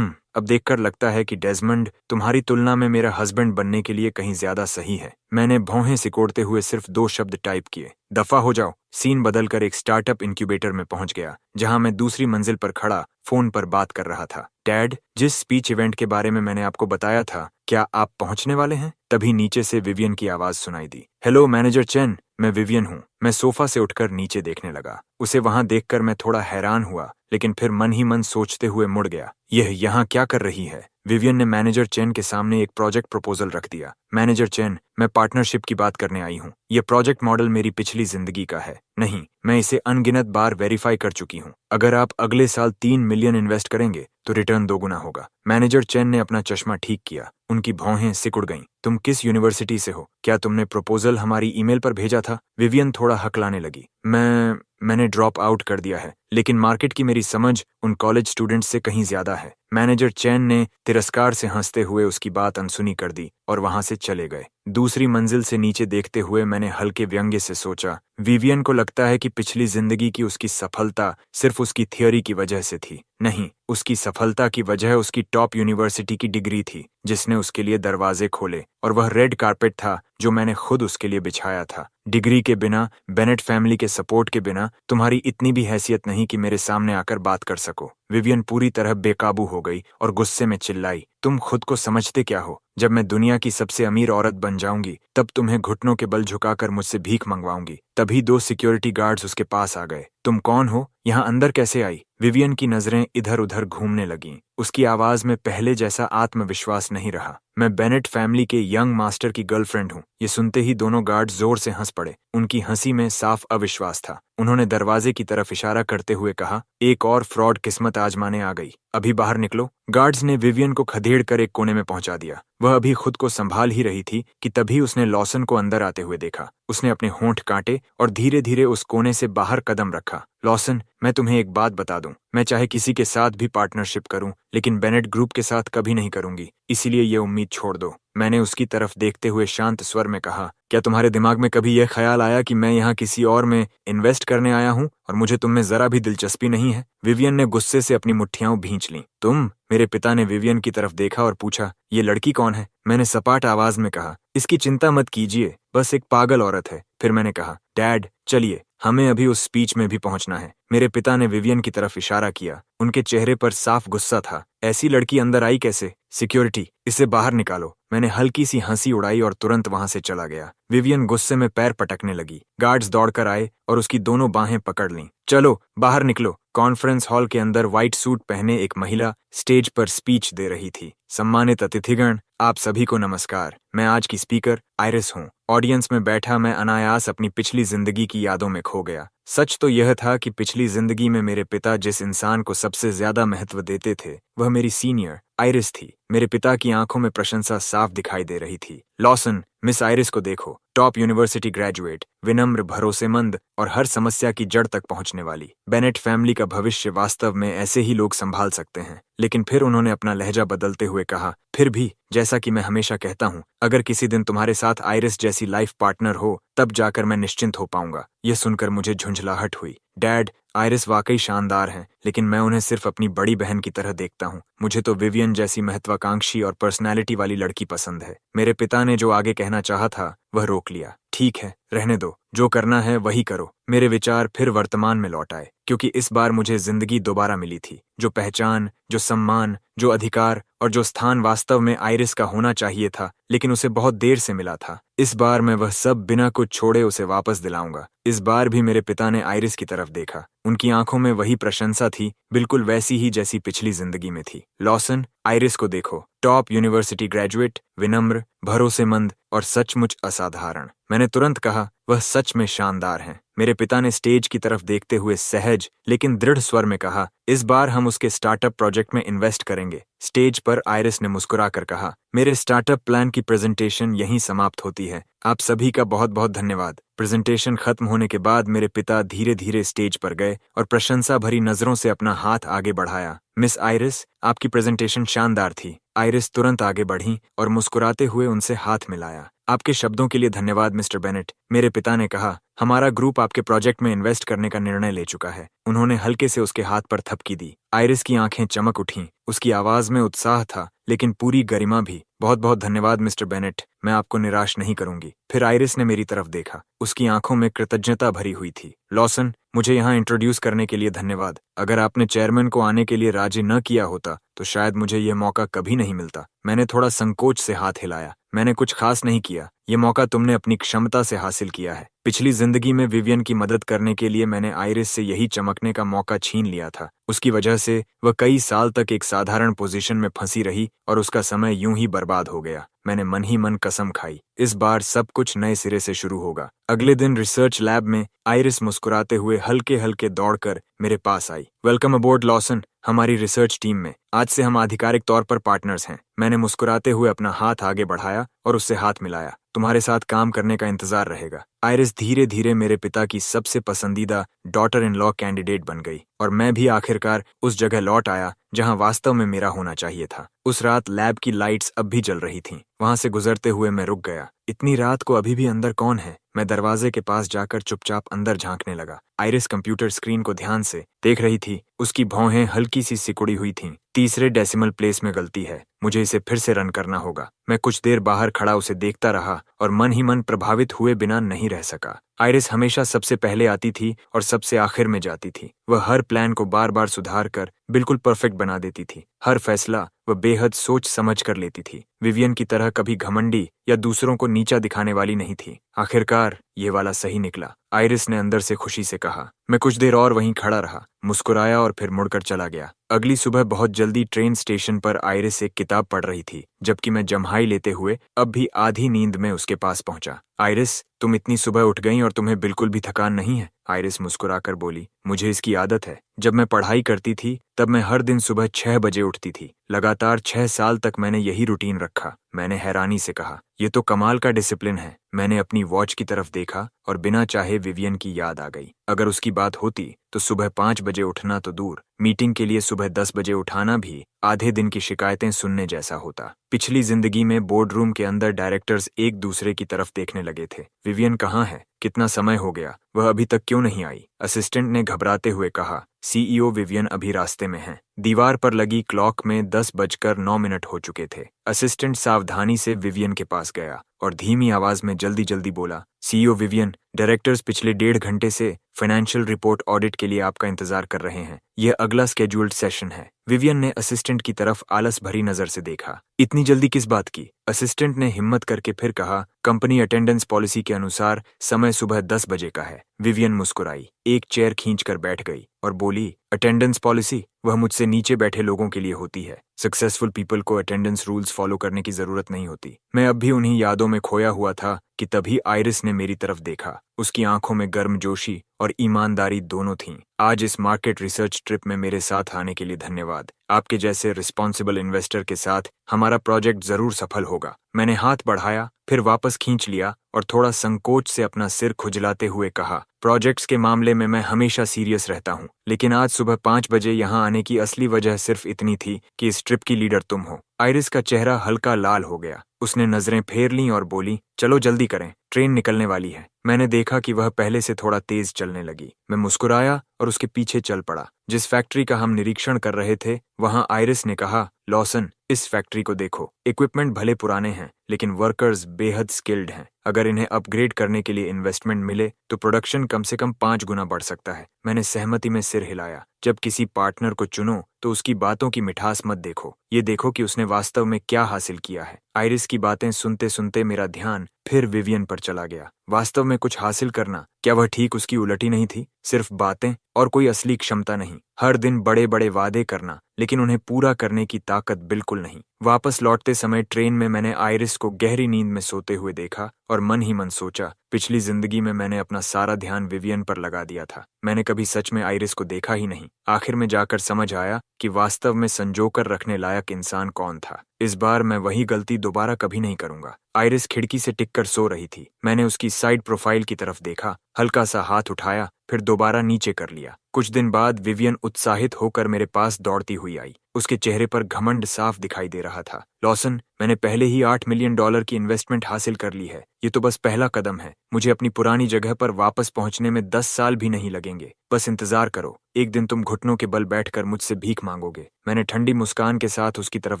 अब देखकर लगता है कि डेजमंड तुम्हारी तुलना में मेरा हस्बैंड बनने के लिए कहीं ज्यादा सही है। मैंने भौहें सिकोड़ते हुए सिर्फ 2 शब्द टाइप किए, दफा हो जाओ। सीन बदलकर एक स्टार्टअप इंक्यूबेटर में पहुंच गया, जहां मैं दूसरी मंजिल पर खड़ा फोन पर बात कर रहा था। डैड, जिस स्पीच इवेंट के बारे में मैंने आपको बताया था, क्या आप पहुंचने वाले हैं? तभी नीचे से विवियन की आवाज सुनाई दी। हेलो मैनेजर चेन, मैं विवियन हूँ। मैं सोफा से उठकर नीचे देखने लगा। उसे वहां देखकर मैं थोड़ा हैरान हुआ, लेकिन फिर मन ही मन सोचते हुए मुड़ गया, यह यहाँ क्या कर रही है? विवियन ने मैनेजर चेन के सामने एक प्रोजेक्ट प्रपोजल रख दिया। मैनेजर चेन, मैं पार्टनरशिप की बात करने आई हूँ। यह प्रोजेक्ट मॉडल मेरी पिछली जिंदगी का है। नहीं, मैं इसे अनगिनत बार वेरीफाई कर चुकी हूँ। अगर आप अगले साल 3 मिलियन इन्वेस्ट करेंगे तो रिटर्न 2 गुना होगा। मैनेजर चेन ने अपना चश्मा ठीक किया। उनकी भौहें सिकुड़ गईं। तुम किस यूनिवर्सिटी से हो? क्या तुमने प्रपोजल हमारी ईमेल पर भेजा था? विवियन थोड़ा हकलाने लगी। मैंने ड्रॉप आउट कर दिया है, लेकिन मार्केट की मेरी समझ उन कॉलेज स्टूडेंट्स से कहीं ज्यादा है। मैनेजर चैन ने तिरस्कार से हंसते हुए उसकी बात अनसुनी कर दी और वहां से चले गए। दूसरी मंजिल से नीचे देखते हुए मैंने हल्के व्यंग्य से सोचा, विवियन को लगता है कि पिछली जिंदगी की उसकी सफलता सिर्फ उसकी थियोरी की वजह से थी। नहीं, उसकी सफलता की वजह उसकी टॉप यूनिवर्सिटी की डिग्री थी, जिसने उसके लिए दरवाजे खोले, और वह रेड कारपेट था जो मैंने खुद उसके लिए बिछाया था। डिग्री के बिना, बेनेट फैमिली के सपोर्ट के बिना तुम्हारी इतनी भी हैसियत नहीं कि मेरे सामने आकर बात कर सको। विवियन पूरी तरह बेकाबू हो गई और गुस्से में चिल्लाई, तुम खुद को समझते क्या हो? जब मैं दुनिया की सबसे अमीर औरत बन जाऊंगी, तब तुम्हें घुटनों के बल झुकाकर मुझसे भीख मंगवाऊंगी। तभी 2 सिक्योरिटी गार्ड्स उसके पास आ गए। तुम कौन हो? यहाँ अंदर कैसे आई? विवियन की नजरें इधर उधर घूमने लगीं। उसकी आवाज में पहले जैसा आत्मविश्वास नहीं रहा। मैं बेनेट फैमिली के यंग मास्टर की गर्लफ्रेंड हूँ। ये सुनते ही दोनों गार्ड जोर से हंस पड़े। उनकी हंसी में साफ अविश्वास था। उन्होंने दरवाजे की तरफ इशारा करते हुए कहा, एक और फ्रॉड किस्मत आजमाने आ गई। अभी बाहर निकलो। गार्ड्स ने विवियन को खदेड़ कर एक कोने में पहुंचा दिया। वह अभी खुद को संभाल ही रही थी कि तभी उसने लॉसन को अंदर आते हुए देखा। उसने अपने होंठ काटे और धीरे धीरे उस कोने से बाहर कदम रखा। लॉसन, मैं तुम्हें एक बात बता दूं, मैं चाहे किसी के साथ भी पार्टनरशिप करूं, लेकिन बेनेट ग्रुप के साथ कभी नहीं करूंगी, इसीलिए ये उम्मीद छोड़ दो। मैंने उसकी तरफ देखते हुए शांत स्वर में कहा, क्या तुम्हारे दिमाग में कभी यह ख्याल आया कि मैं यहाँ किसी और में इन्वेस्ट करने आया हूँ और मुझे तुम में जरा भी दिलचस्पी नहीं है? विवियन ने गुस्से से अपनी मुट्ठियां भींच लीं। तुम? मेरे पिता ने विवियन की तरफ देखा और पूछा, ये लड़की कौन है? मैंने सपाट आवाज में कहा, इसकी चिंता मत कीजिए, बस एक पागल औरत है। फिर मैंने कहा, डैड चलिए, हमें अभी उस स्पीच में भी पहुंचना है। मेरे पिता ने विवियन की तरफ इशारा किया। उनके चेहरे पर साफ गुस्सा था। ऐसी लड़की अंदर आई कैसे? सिक्योरिटी, इसे बाहर निकालो। मैंने हल्की सी हंसी उड़ाई और तुरंत वहां से चला गया। विवियन गुस्से में पैर पटकने लगी। गार्ड्स दौड़कर आए और उसकी दोनों बाहें पकड़ लीं। चलो बाहर निकलो। कॉन्फ्रेंस हॉल के अंदर व्हाइट सूट पहने एक महिला स्टेज पर स्पीच दे रही थी। सम्मानित अतिथिगण, आप सभी को नमस्कार। मैं आज की स्पीकर आइरिस हूँ। ऑडियंस में बैठा मैं अनायास अपनी पिछली जिंदगी की यादों में खो गया। सच तो यह था कि पिछली जिंदगी में मेरे पिता जिस इंसान को सबसे ज्यादा महत्व देते थे, वह मेरी सीनियर आइरिस थी। मेरे पिता की आंखों में प्रशंसा साफ दिखाई दे रही थी। लॉसन, मिस आइरिस को देखो, टॉप यूनिवर्सिटी ग्रेजुएट, विनम्र, भरोसेमंद और हर समस्या की जड़ तक पहुंचने वाली। बेनेट फैमिली का भविष्य वास्तव में ऐसे ही लोग संभाल सकते हैं। लेकिन फिर उन्होंने अपना लहजा बदलते हुए कहा, फिर भी जैसा कि मैं हमेशा कहता हूँ, अगर किसी दिन तुम्हारे साथ आइरिस जैसी लाइफ पार्टनर हो, तब जाकर मैं निश्चिंत हो पाऊंगा। यह सुनकर मुझे झुंझलाहट हुई। डैड, आइरिस वाकई शानदार हैं, लेकिन मैं उन्हें सिर्फ अपनी बड़ी बहन की तरह देखता हूँ। मुझे तो विवियन जैसी महत्वाकांक्षी और पर्सनैलिटी वाली लड़की पसंद है। मेरे पिता ने जो आगे कहना चाहा था, वह रोक लिया। ठीक है, रहने दो, जो करना है वही करो। मेरे विचार फिर वर्तमान में लौट आए, क्योंकि इस बार मुझे जिंदगी दोबारा मिली थी। जो पहचान, जो सम्मान, जो अधिकार और जो स्थान वास्तव में आइरिस का होना चाहिए था, लेकिन उसे बहुत देर से मिला था। इस बार मैं वह सब बिना कुछ छोड़े उसे वापस दिलाऊंगा। इस बार भी मेरे पिता ने आइरिस की तरफ देखा। उनकी आंखों में वही प्रशंसा थी, बिल्कुल वैसी ही जैसी पिछली जिंदगी में थी। लॉसन, आइरिस को देखो, टॉप यूनिवर्सिटी ग्रेजुएट, विनम्र, भरोसेमंद और सचमुच असाधारण। मैंने तुरंत कहा, वह सच में शानदार हैं। मेरे पिता ने स्टेज की तरफ देखते हुए सहज लेकिन दृढ़ स्वर में कहा, इस बार हम उसके स्टार्टअप प्रोजेक्ट में इन्वेस्ट करेंगे। स्टेज पर आइरिस ने मुस्कुराकर कहा, मेरे स्टार्टअप प्लान की प्रेजेंटेशन यहीं समाप्त होती है। आप सभी का बहुत बहुत धन्यवाद। प्रेजेंटेशन खत्म होने के बाद मेरे पिता धीरे धीरे स्टेज पर गए और प्रशंसा भरी नजरों से अपना हाथ आगे बढ़ाया। मिस आइरिस, आपकी प्रेजेंटेशन शानदार थी। आइरिस तुरंत आगे बढ़ी और मुस्कुराते हुए उनसे हाथ मिलाया। आपके शब्दों के लिए धन्यवाद मिस्टर बेनेट। मेरे पिता ने कहा, हमारा ग्रुप आपके प्रोजेक्ट में इन्वेस्ट करने का निर्णय ले चुका है। उन्होंने हल्के से उसके हाथ पर थपकी दी। आइरिस की आंखें चमक उठीं। उसकी आवाज में उत्साह था, लेकिन पूरी गरिमा भी। बहुत बहुत धन्यवाद मिस्टर बेनेट, मैं आपको निराश नहीं करूंगी। फिर आइरिस ने मेरी तरफ देखा, उसकी आंखों में कृतज्ञता भरी हुई थी। लॉसन, मुझे यहाँ इंट्रोड्यूस करने के लिए धन्यवाद। अगर आपने चेयरमैन को आने के लिए राजी न किया होता तो शायद मुझे यह मौका कभी नहीं मिलता। मैंने थोड़ा संकोच से हाथ हिलाया। मैंने कुछ खास नहीं किया, ये मौका तुमने अपनी क्षमता से हासिल किया है। पिछली जिंदगी में विवियन की मदद करने के लिए मैंने आइरिस से यही चमकने का मौका छीन लिया था। उसकी वजह से वह कई साल तक एक साधारण पोजीशन में फंसी रही और उसका समय यूं ही बर्बाद हो गया। मैंने मन ही मन कसम खाई, इस बार सब कुछ नए सिरे से शुरू होगा। अगले दिन रिसर्च लैब में आइरिस मुस्कुराते हुए हल्के हल्के दौड़कर मेरे पास आई। वेलकम अबोर्ड लॉसन, हमारी रिसर्च टीम में आज से हम आधिकारिक तौर पर पार्टनर्स हैं। मैंने मुस्कुराते हुए अपना हाथ आगे बढ़ाया और उससे हाथ मिलाया। तुम्हारे साथ काम करने का इंतजार रहेगा। आइरिस धीरे धीरे मेरे पिता की सबसे पसंदीदा डॉटर इन लॉ कैंडिडेट बन गई और मैं भी आखिरकार उस जगह लौट आया जहां वास्तव में मेरा होना चाहिए था। उस रात लैब की लाइट्स अब भी जल रही थीं। वहां से गुजरते हुए मैं रुक गया। इतनी रात को अभी भी अंदर कौन है? मैं दरवाजे के पास जाकर चुपचाप अंदर झांकने लगा। आइरिस कंप्यूटर स्क्रीन को ध्यान से देख रही थी। उसकी भौहें हल्की सी सिकुड़ी हुई थीं। तीसरे डेसिमल प्लेस में गलती है, मुझे इसे फिर से रन करना होगा। मैं कुछ देर बाहर खड़ा उसे देखता रहा और मन ही मन प्रभावित हुए बिना नहीं रह सका। आइरिस हमेशा सबसे पहले आती थी और सबसे आखिर में जाती थी। वह हर प्लान को बार बार सुधार कर बिल्कुल परफेक्ट बना देती थी। हर फैसला वह बेहद सोच समझ कर लेती थी। विवियन की तरह कभी घमंडी या दूसरों को नीचा दिखाने वाली नहीं थी। आखिरकार ये वाला सही निकला, आइरिस ने अंदर से खुशी से कहा। मैं कुछ देर और वहीं खड़ा रहा, मुस्कुराया और फिर मुड़कर चला गया। अगली सुबह बहुत जल्दी ट्रेन स्टेशन पर आइरिस एक किताब पढ़ रही थी, जबकि मैं जम्हाई लेते हुए अब भी आधी नींद में उसके पास पहुंचा। आइरिस, तुम इतनी सुबह उठ गई और तुम्हें बिल्कुल भी थकान नहीं है? आइरिस मुस्कुराकर बोली। मुझे इसकी आदत है। जब मैं पढ़ाई करती थी तब मैं हर दिन सुबह 6 बजे उठती थी। लगातार 6 साल तक मैंने यही रूटीन रखा। मैंने हैरानी से कहा, ये तो कमाल का डिसिप्लिन है। मैंने अपनी वॉच की तरफ देखा और बिना चाहे विवियन की याद आ गई। अगर उसकी बात होती तो सुबह 5 बजे उठना तो दूर, मीटिंग के लिए सुबह 10 बजे उठाना भी आधे दिन की शिकायतें सुनने जैसा होता। पिछली जिंदगी में बोर्ड रूम के अंदर डायरेक्टर्स एक दूसरे की तरफ देखने लगे थे। विवियन कहाँ है? कितना समय हो गया? वह अभी तक क्यों नहीं आई? असिस्टेंट ने घबराते हुए कहा। सीईओ विवियन अभी रास्ते में हैं। दीवार पर लगी क्लॉक में 10:09 हो चुके थे। असिस्टेंट सावधानी से विवियन के पास गया और धीमी आवाज में जल्दी जल्दी बोला, सीईओ विवियन, डायरेक्टर्स पिछले 1.5 घंटे से फाइनेंशियल रिपोर्ट ऑडिट के लिए आपका इंतजार कर रहे हैं। यह अगला स्केड्यूल्ड सेशन है। विवियन ने असिस्टेंट की तरफ आलस भरी नजर से देखा। इतनी जल्दी किस बात की? असिस्टेंट ने हिम्मत करके फिर कहा, कंपनी अटेंडेंस पॉलिसी के अनुसार समय सुबह 10 बजे का है। विवियन मुस्कुराई, एक चेयर खींचकर बैठ गई और बोली, अटेंडेंस पॉलिसी? वह मुझसे नीचे बैठे लोगों के लिए होती है। सक्सेसफुल पीपल को अटेंडेंस रूल्स फॉलो करने की जरूरत नहीं होती। मैं अब भी उन्हीं यादों में खोया हुआ था कि तभी आइरिस ने मेरी तरफ देखा। उसकी आंखों में गर्मजोशी और ईमानदारी दोनों थीं। आज इस मार्केट रिसर्च ट्रिप में मेरे साथ आने के लिए धन्यवाद। आपके जैसे रिस्पॉन्सिबल इन्वेस्टर के साथ हमारा प्रोजेक्ट जरूर सफल होगा। मैंने हाथ बढ़ाया, फिर वापस खींच लिया और थोड़ा संकोच से अपना सिर खुजलाते हुए कहा, प्रोजेक्ट्स के मामले में मैं हमेशा सीरियस रहता हूँ, लेकिन आज सुबह 5 बजे यहाँ आने की असली वजह सिर्फ इतनी थी कि इस ट्रिप की लीडर तुम हो। आइरिस का चेहरा हल्का लाल हो गया। उसने नजरें फेर लीं और बोली, चलो जल्दी करें, ट्रेन निकलने वाली है। मैंने देखा कि वह पहले से थोड़ा तेज चलने लगी। मैं मुस्कुराया और उसके पीछे चल पड़ा। जिस फैक्ट्री का हम निरीक्षण कर रहे थे वहां आइरिस ने कहा, लॉसन, इस फैक्ट्री को देखो। इक्विपमेंट भले पुराने हैं लेकिन वर्कर्स बेहद स्किल्ड हैं। अगर इन्हें अपग्रेड करने के लिए इन्वेस्टमेंट मिले तो प्रोडक्शन कम से कम 5 गुना बढ़ सकता है। मैंने सहमति में सिर हिलाया। जब किसी पार्टनर को चुनो तो उसकी बातों की मिठास मत देखो, ये देखो कि उसने वास्तव में क्या हासिल किया है। आइरिस की बातें सुनते सुनते मेरा ध्यान फिर विवियन पर चला गया। वास्तव में कुछ हासिल करना, क्या वह ठीक उसकी उलट ही नहीं थी? सिर्फ बातें और कोई असली क्षमता नहीं। हर दिन बड़े बड़े वादे करना लेकिन उन्हें पूरा करने की ताकत बिल्कुल नहीं। वापस लौटते समय ट्रेन में मैंने आइरिस को गहरी नींद में सोते हुए देखा और मन ही मन सोचा, पिछली जिंदगी में मैंने अपना सारा ध्यान विवियन पर लगा दिया था। मैंने कभी सच में आइरिस को देखा ही नहीं। आखिर में जाकर समझ आया कि वास्तव में संजोकर रखने लायक इंसान कौन था। इस बार मैं वही गलती दोबारा कभी नहीं करूंगा। आइरिस खिड़की से टिककर सो रही थी। मैंने उसकी साइड प्रोफाइल की तरफ देखा, हल्का सा हाथ उठाया, फिर दोबारा नीचे कर लिया। कुछ दिन बाद विवियन उत्साहित होकर मेरे पास दौड़ती हुई आई। उसके चेहरे पर घमंड साफ दिखाई दे रहा था। लॉसन, मैंने पहले ही $8 मिलियन की इन्वेस्टमेंट हासिल कर ली है। ये तो बस पहला कदम है। मुझे अपनी पुरानी जगह पर वापस पहुंचने में 10 साल भी नहीं लगेंगे। बस इंतजार करो, एक दिन तुम घुटनों के बल बैठकर मुझसे भीख मांगोगे। मैंने ठंडी मुस्कान के साथ उसकी तरफ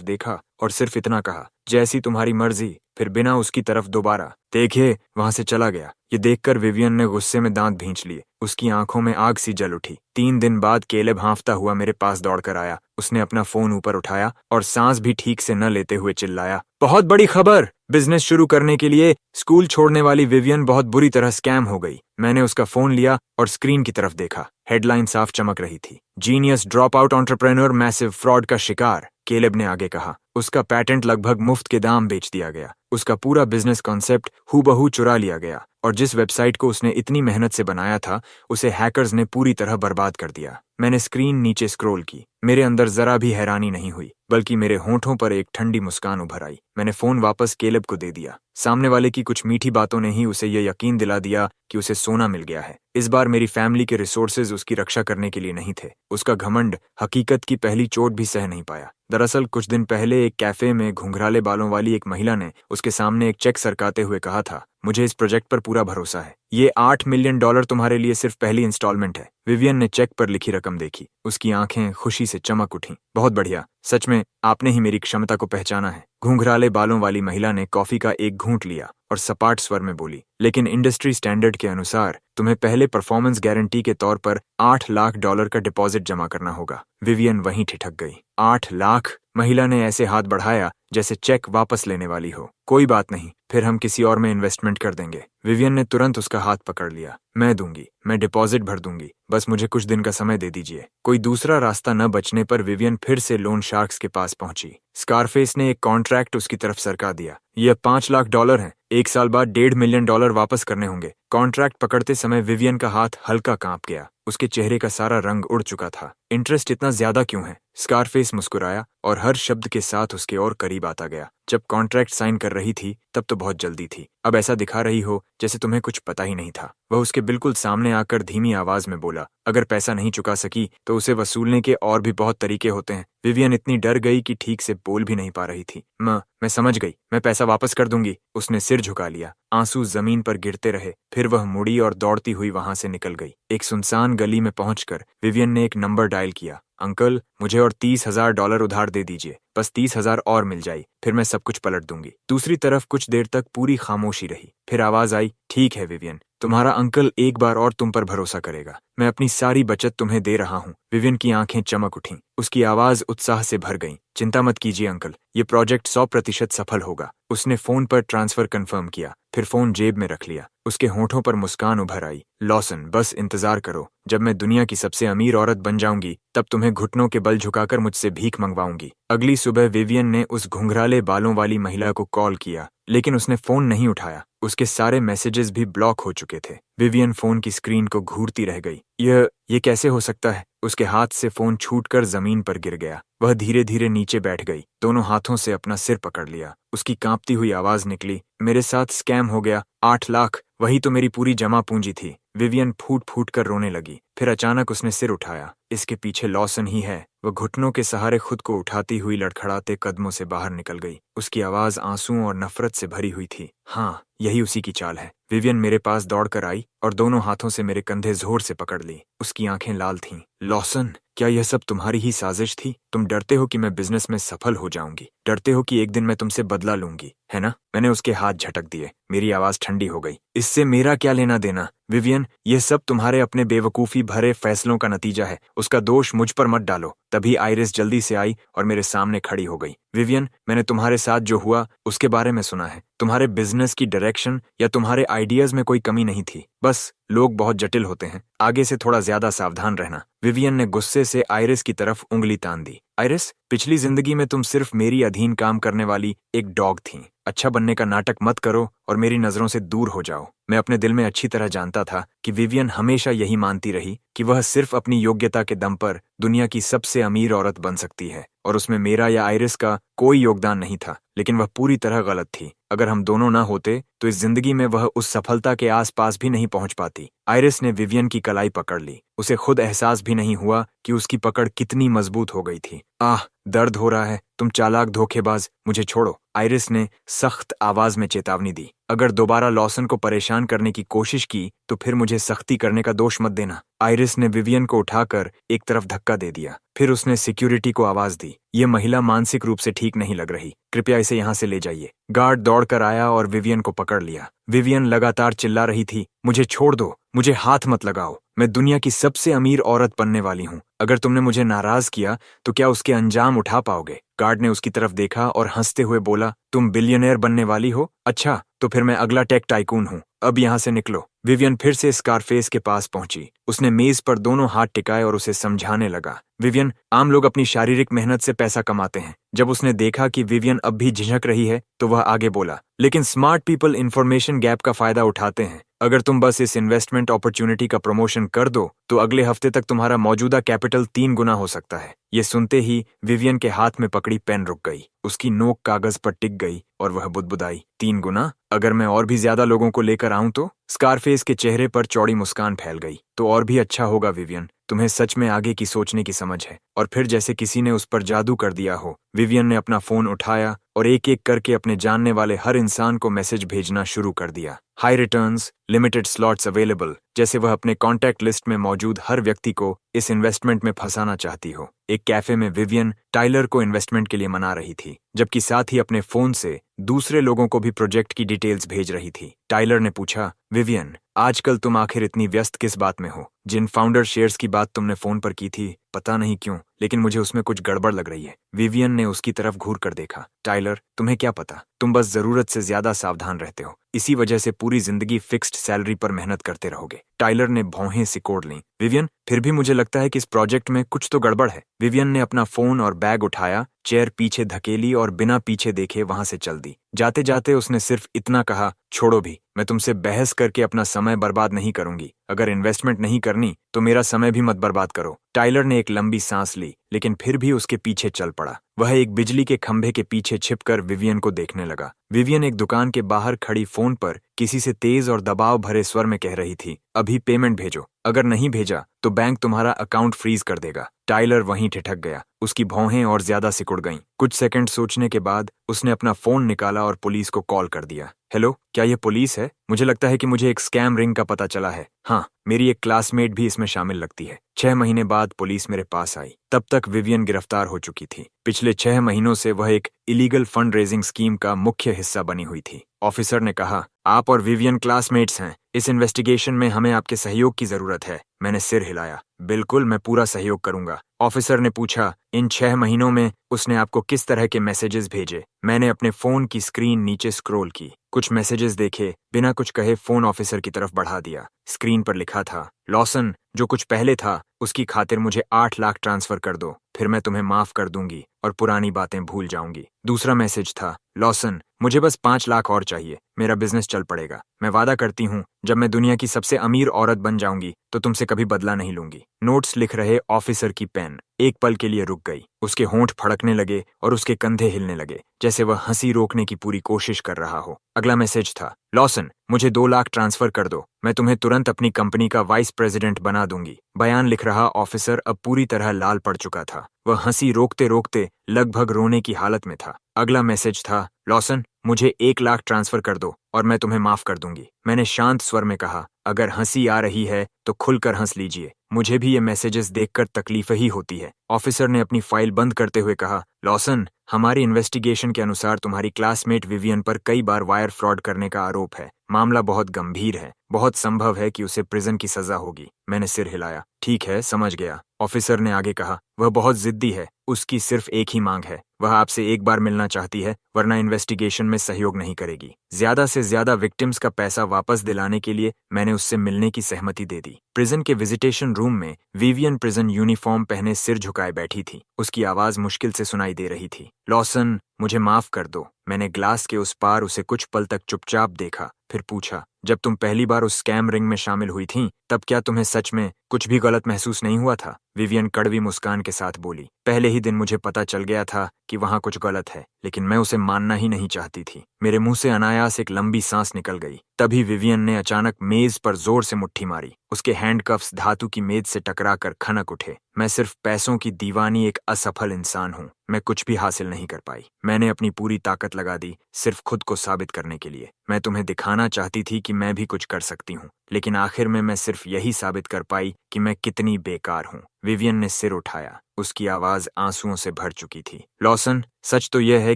देखा और सिर्फ इतना कहा, जैसी तुम्हारी मर्जी। फिर बिना उसकी तरफ दोबारा देखे वहां से चला गया। ये देखकर विवियन ने गुस्से में दांत भींच लिए। उसकी आंखों में आग सी जल उठी। 3 दिन बाद केलेब हाँफता हुआ मेरे पास दौड़कर आया। उसने अपना फोन ऊपर उठाया और सांस भी ठीक से न लेते हुए चिल्लाया, बहुत बड़ी खबर! बिजनेस शुरू करने के लिए स्कूल छोड़ने वाली विवियन बहुत बुरी तरह स्कैम हो गई। मैंने उसका फोन लिया और स्क्रीन की तरफ देखा। हेडलाइन साफ चमक रही थी, genius drop out entrepreneur massive fraud का शिकार। केलेब ने आगे कहा, उसका पैटेंट लगभग मुफ्त के दाम बेच दिया गया। उसका पूरा बिजनेस कॉन्सेप्ट हूबहू चुरा लिया गया और जिस वेबसाइट को उसने इतनी मेहनत से बनाया था उसे हैकर्स ने पूरी तरह बर्बाद कर दिया। मैंने स्क्रीन नीचे स्क्रॉल की। मेरे अंदर जरा भी हैरानी नहीं हुई, बल्कि मेरे होंठों पर एक ठंडी मुस्कान उभर आई। मैंने फोन वापस केलेब को दे दिया। सामने वाले की कुछ मीठी बातों ने ही उसे यह यकीन दिला दिया कि उसे सोना मिल गया है। इस बार मेरी फैमिली के रिसोर्सेज उसकी रक्षा करने के लिए नहीं थे। उसका घमंड हकीकत की पहली चोट भी सह नहीं पाया। दरअसल कुछ दिन पहले एक कैफे में घुंघराले बालों वाली एक महिला ने उसके सामने एक चेक सरकाते हुए कहा था, मुझे इस प्रोजेक्ट पर पूरा भरोसा है। ये $8 मिलियन तुम्हारे लिए सिर्फ पहली इंस्टॉलमेंट है। विवियन ने चेक पर लिखी रकम देखी। उसकी आंखें खुशी से चमक उठीं। बहुत बढ़िया, सच में आपने ही मेरी क्षमता को पहचाना है। घुंघराले बालों वाली महिला ने कॉफी का एक घूंट लिया और सपाट स्वर में बोली, लेकिन इंडस्ट्री स्टैंडर्ड के अनुसार तुम्हें पहले परफॉर्मेंस गारंटी के तौर पर $8 लाख का डिपॉजिट जमा करना होगा। विवियन वहीं ठिठक गई। 8 लाख? महिला ने ऐसे हाथ बढ़ाया जैसे चेक वापस लेने वाली हो। कोई बात नहीं, फिर हम किसी और में इन्वेस्टमेंट कर देंगे। विवियन ने तुरंत उसका हाथ पकड़ लिया। मैं दूंगी, मैं डिपॉजिट भर दूंगी, बस मुझे कुछ दिन का समय दे दीजिए। कोई दूसरा रास्ता न बचने पर विवियन फिर से लोन शार्क्स के पास पहुंची। स्कारफेस ने एक कॉन्ट्रैक्ट उसकी तरफ सरका दिया। यह $5 लाख हैं। 1 साल बाद $1.5 मिलियन वापस करने होंगे। कॉन्ट्रैक्ट पकड़ते समय विवियन का हाथ हल्का कांप गया। उसके चेहरे का सारा रंग उड़ चुका था। इंटरेस्ट इतना ज्यादा क्यों है? स्कारफेस मुस्कुराया और हर शब्द के साथ उसके और करीब आता गया। जब कॉन्ट्रैक्ट साइन कर रही थी तब तो बहुत जल्दी थी, अब ऐसा दिखा रही हो जैसे तुम्हें कुछ पता ही नहीं था। वह उसके बिल्कुल सामने आकर धीमी आवाज में बोला, अगर पैसा नहीं चुका सकी तो उसे वसूलने के और भी बहुत तरीके होते हैं। विवियन इतनी डर गई कि ठीक से बोल भी नहीं पा रही थी। मैं समझ गई, मैं पैसा वापस कर दूंगी। उसने सिर झुका लिया। आंसू जमीन पर गिरते रहे। फिर वह मुड़ी और दौड़ती हुई वहां से निकल गई। एक सुनसान गली में पहुंचकर विवियन ने एक नंबर डायल किया। अंकल, मुझे और $30,000 उधार दे दीजिए। बस 30,000 और मिल जाए, फिर मैं सब कुछ पलट दूंगी। दूसरी तरफ कुछ देर तक पूरी खामोशी रही। फिर आवाज आई, ठीक है विवियन, तुम्हारा अंकल एक बार और तुम पर भरोसा करेगा। मैं अपनी सारी बचत तुम्हें दे रहा हूँ। विवियन की आंखें चमक उठीं। उसकी आवाज उत्साह से भर गई। चिंता मत कीजिए अंकल, ये प्रोजेक्ट 100% सफल होगा। उसने फोन पर ट्रांसफर कंफर्म किया, फिर फोन जेब में रख लिया। उसके होंठों पर मुस्कान उभर आई। लॉसन, बस इंतजार करो, जब मैं दुनिया की सबसे अमीर औरत बन जाऊंगी तब तुम्हें घुटनों के बल झुकाकर मुझसे भीख मंगवाऊंगी। अगली सुबह विवियन ने उस घुंघराले बालों वाली महिला को कॉल किया, लेकिन उसने फोन नहीं उठाया। उसके सारे मैसेजेस भी ब्लॉक हो चुके थे। विवियन फोन की स्क्रीन को घूरती रह गई। ये कैसे हो सकता है? उसके हाथ से फोन छूटकर जमीन पर गिर गया। वह धीरे धीरे नीचे बैठ गई, दोनों हाथों से अपना सिर पकड़ लिया। उसकी कांपती हुई आवाज निकली, मेरे साथ स्कैम हो गया। 8 लाख, वही तो मेरी पूरी जमा पूंजी थी। विवियन फूट फूट कर रोने लगी। फिर अचानक उसने सिर उठाया। इसके पीछे लॉसन ही है। वह घुटनों के सहारे खुद को उठाती हुई लड़खड़ाते कदमों से बाहर निकल गई। उसकी आवाज आंसुओं और नफरत से भरी हुई थी। हाँ, यही उसी की चाल है। विवियन मेरे पास दौड़कर आई और दोनों हाथों से मेरे कंधे जोर से पकड़ ली। उसकी आंखें लाल थीं। लॉसन, क्या यह सब तुम्हारी ही साजिश थी? तुम डरते हो कि मैं बिजनेस में सफल हो जाऊंगी, डरते हो कि एक दिन मैं तुमसे बदला लूंगी, है ना? मैंने उसके हाथ झटक दिए। मेरी आवाज ठंडी हो गई। इससे मेरा क्या लेना देना? विवियन, यह सब तुम्हारे अपने बेवकूफी भरे फैसलों का नतीजा है। उसका दोष मुझ पर मत डालो। तभी आइरिस जल्दी से आई और मेरे सामने खड़ी हो गई। विवियन, मैंने तुम्हारे साथ जो हुआ उसके बारे में सुना है। तुम्हारे बिजनेस की डायरेक्शन या तुम्हारे आइडियाज में कोई कमी नहीं थी, बस लोग बहुत जटिल होते हैं। आगे से थोड़ा ज्यादा सावधान रहना। विवियन ने गुस्से से आइरिस की तरफ उंगली तान दी। आइरिस, पिछली जिंदगी में तुम सिर्फ मेरी अधीन काम करने वाली एक डॉग थी। अच्छा बनने का नाटक मत करो और मेरी नजरों से दूर हो जाओ। मैं अपने दिल में अच्छी तरह जानता था कि विवियन हमेशा यही मानती रही कि वह सिर्फ अपनी योग्यता के दम पर दुनिया की सबसे अमीर औरत बन सकती है और उसमें मेरा या आइरिस का कोई योगदान नहीं था, लेकिन वह पूरी तरह गलत थी। अगर हम दोनों ना होते तो इस जिंदगी में वह उस सफलता के आसपास भी नहीं पहुंच पाती। आयरिस ने विवियन की कलाई पकड़ ली। उसे खुद एहसास भी नहीं हुआ कि उसकी पकड़ कितनी मजबूत हो गई थी। आह, दर्द हो रहा है, तुम चालाक धोखेबाज, मुझे छोड़ो, आयरिस ने सख्त आवाज में चेतावनी दी। अगर दोबारा लॉसन को परेशान करने की कोशिश की तो फिर मुझे सख्ती करने का दोष मत देना। आयरिस ने विवियन को उठाकर एक तरफ धक्का दे दिया। फिर उसने सिक्योरिटी को आवाज दी। यह महिला मानसिक रूप से ठीक नहीं लग रही, कृपया इसे यहाँ से ले जाइए। गार्ड दौड़कर आया और विवियन को पकड़ लिया। विवियन लगातार चिल्ला रही थी, मुझे छोड़ दो, मुझे हाथ मत लगाओ, मैं दुनिया की सबसे अमीर औरत बनने वाली हूँ। अगर तुमने मुझे नाराज किया तो क्या उसके अंजाम उठा पाओगे? गार्ड ने उसकी तरफ देखा और हंसते हुए बोला, तुम बिलियनेयर बनने वाली हो? अच्छा, तो फिर मैं अगला टेक टाइकून हूँ। अब यहाँ से निकलो। विवियन फिर से स्कारफेस के पास पहुंची। उसने मेज पर दोनों हाथ टिकाए और उसे समझाने लगा। विवियन, आम लोग अपनी शारीरिक मेहनत से पैसा कमाते हैं। जब उसने देखा कि विवियन अब भी झिझक रही है तो वह आगे बोला, लेकिन स्मार्ट पीपल इंफॉर्मेशन गैप का फायदा उठाते हैं। अगर तुम बस इस इन्वेस्टमेंट अपॉर्चुनिटी का प्रमोशन कर दो तो अगले हफ्ते तक तुम्हारा मौजूदा कैपिटल 3 गुना हो सकता है। ये सुनते ही विवियन के हाथ में पकड़ी पेन रुक गई। उसकी नोक कागज पर टिक गई और वह बुदबुदाई, 3 गुना? अगर मैं और भी ज्यादा लोगों को लेकर आऊं तो? स्कारफेस के चेहरे पर चौड़ी मुस्कान फैल गई। तो और भी अच्छा होगा विवियन, तुम्हें सच में आगे की सोचने की समझ है। और फिर जैसे किसी ने उस पर जादू कर दिया हो, विवियन ने अपना फोन उठाया और एक एक करके अपने जानने वाले हर इंसान को मैसेज भेजना शुरू कर दिया। High returns, limited slots available, जैसे वह अपने कॉन्टैक्ट लिस्ट में मौजूद हर व्यक्ति को इस इन्वेस्टमेंट में फंसाना चाहती हो। एक कैफे में विवियन टाइलर को इन्वेस्टमेंट के लिए मना रही थी, जबकि साथ ही अपने फोन से दूसरे लोगों को भी प्रोजेक्ट की डिटेल्स भेज रही थी। टाइलर ने पूछा, विवियन, आजकल तुम आखिर इतनी व्यस्त किस बात में हो? जिन फाउंडर शेयर्स की बात तुमने फोन पर की थी, पता नहीं क्यों, लेकिन मुझे उसमें कुछ गड़बड़ लग रही है। विवियन ने उसकी तरफ घूर कर देखा। टाइलर, तुम्हें क्या पता, तुम बस जरूरत से ज्यादा सावधान रहते हो। इसी वजह से पूरी जिंदगी फिक्स्ड सैलरी पर मेहनत करते रहोगे। टाइलर ने भौहें सिकोड़ लीं। विवियन, फिर भी मुझे लगता है कि इस प्रोजेक्ट में कुछ तो गड़बड़ है। विवियन ने अपना फोन और बैग उठाया, चेयर पीछे धकेली और बिना पीछे देखे वहां से चल दी। जाते जाते उसने सिर्फ इतना कहा, छोड़ो भी, मैं तुमसे बहस करके अपना समय बर्बाद नहीं करूंगी। अगर इन्वेस्टमेंट नहीं करनी तो मेरा समय भी मत बर्बाद करो। टाइलर ने एक लंबी सांस ली, लेकिन फिर भी उसके पीछे चल पड़ा। वह एक बिजली के खंभे के पीछे छिपकर विवियन को देखने लगा। विवियन एक दुकान के बाहर खड़ी फोन पर किसी से तेज और दबाव भरे स्वर में कह रही थी, अभी पेमेंट भेजो, अगर नहीं भेजा तो बैंक तुम्हारा अकाउंट फ्रीज कर देगा। टाइलर वहीं ठिठक गया। उसकी भौहें और ज्यादा सिकुड़ गईं। कुछ सेकंड सोचने के बाद उसने अपना फोन निकाला और पुलिस को कॉल कर दिया। हेलो, क्या यह पुलिस है? मुझे लगता है कि मुझे एक स्कैम रिंग का पता चला है। हाँ, मेरी एक क्लासमेट भी इसमें शामिल लगती है। 6 महीने बाद पुलिस मेरे पास आई। तब तक विवियन गिरफ्तार हो चुकी थी। पिछले 6 महीनों से वह एक इलीगल फंड रेजिंग स्कीम का मुख्य हिस्सा बनी हुई थी। ऑफिसर ने कहा, आप और विवियन क्लासमेट्स हैं। इस इन्वेस्टिगेशन में हमें आपके सहयोग की जरूरत है। मैंने सिर हिलाया। बिल्कुल, मैं पूरा सहयोग करूंगा। ऑफिसर ने पूछा, इन 6 महीनों में उसने आपको किस तरह के मैसेजेस भेजे? मैंने अपने फोन की स्क्रीन नीचे स्क्रॉल की, कुछ मैसेजेस देखे, बिना कुछ कहे फोन ऑफिसर की तरफ बढ़ा दिया। स्क्रीन पर लिखा था, लॉसन, जो कुछ पहले था उसकी खातिर मुझे 8 लाख ट्रांसफर कर दो, फिर मैं तुम्हें माफ कर दूंगी और पुरानी बातें भूल जाऊंगी। दूसरा मैसेज था, लॉसन, मुझे बस 5 लाख और चाहिए, मेरा बिजनेस चल पड़ेगा। मैं वादा करती हूँ, जब मैं दुनिया की सबसे अमीर औरत बन जाऊंगी तो तुमसे कभी बदला नहीं लूंगी। नोट्स लिख रहे ऑफिसर की पेन एक पल के लिए रुक गई। उसके होंठ फड़कने लगे और उसके कंधे हिलने लगे, जैसे वह हंसी रोकने की पूरी कोशिश कर रहा हो। अगला मैसेज था, लॉसन, मुझे 2 लाख ट्रांसफर कर दो, मैं तुम्हें तुरंत अपनी कंपनी का वाइस प्रेसिडेंट बना दूंगी। बयान लिख रहा ऑफिसर अब पूरी तरह लाल पड़ चुका था। वह हंसी रोकते रोकते लगभग रोने की हालत में था। अगला मैसेज था, लॉसन, मुझे 1 लाख ट्रांसफर कर दो और मैं तुम्हें माफ कर दूंगी। मैंने शांत स्वर में कहा, अगर हंसी आ रही है तो खुलकर हंस लीजिए, मुझे भी ये मैसेजेस देखकर तकलीफ ही होती है। ऑफिसर ने अपनी फाइल बंद करते हुए कहा, लॉसन, हमारी इन्वेस्टिगेशन के अनुसार तुम्हारी क्लासमेट विवियन पर कई बार वायर फ्रॉड करने का आरोप है। मामला बहुत गंभीर है, बहुत संभव है कि उसे प्रिजन की सजा होगी। मैंने सिर हिलाया। ठीक है, समझ गया। ऑफिसर ने आगे कहा, वह बहुत जिद्दी है, उसकी सिर्फ एक ही मांग है, वह आपसे एक बार मिलना चाहती है, वरना इन्वेस्टिगेशन में सहयोग नहीं करेगी। ज्यादा से ज्यादा विक्टिम्स का पैसा वापस दिलाने के लिए मैंने उससे मिलने की सहमति दे दी। प्रिजन के विजिटेशन रूम में विवियन प्रिजन यूनिफॉर्म पहने सिर झुकाए बैठी थी। उसकी आवाज मुश्किल से सुनाई दे रही थी। लॉसन, मुझे माफ कर दो। मैंने ग्लास के उस पार उसे कुछ पल तक चुपचाप देखा, फिर पूछा, जब तुम पहली बार उस स्कैम रिंग में शामिल हुई थीं, तब क्या तुम्हें सच में कुछ भी गलत महसूस नहीं हुआ था? विवियन कड़वी मुस्कान के साथ बोली। पहले ही दिन मुझे पता चल गया था कि वहां कुछ गलत है, लेकिन मैं उसे मानना ही नहीं चाहती थी। मेरे मुंह से अनायास एक लंबी सांस निकल गई। तभी विवियन ने अचानक मेज पर जोर से मुट्ठी मारी। उसके हैंडकफ्स धातु की मेज से टकराकर खनक उठे। मैं सिर्फ पैसों की दीवानी एक असफल इंसान हूँ। मैं कुछ भी हासिल नहीं कर पाई। मैंने अपनी पूरी ताकत लगा दी सिर्फ खुद को साबित करने के लिए। मैं तुम्हें दिखाना चाहती थी कि मैं भी कुछ कर सकती हूँ, लेकिन आखिर में मैं सिर्फ यही साबित कर पाई कि मैं कितनी बेकार हूँ। विवियन ने सिर उठाया। उसकी आवाज आंसुओं से भर चुकी थी। लॉसन, सच तो यह है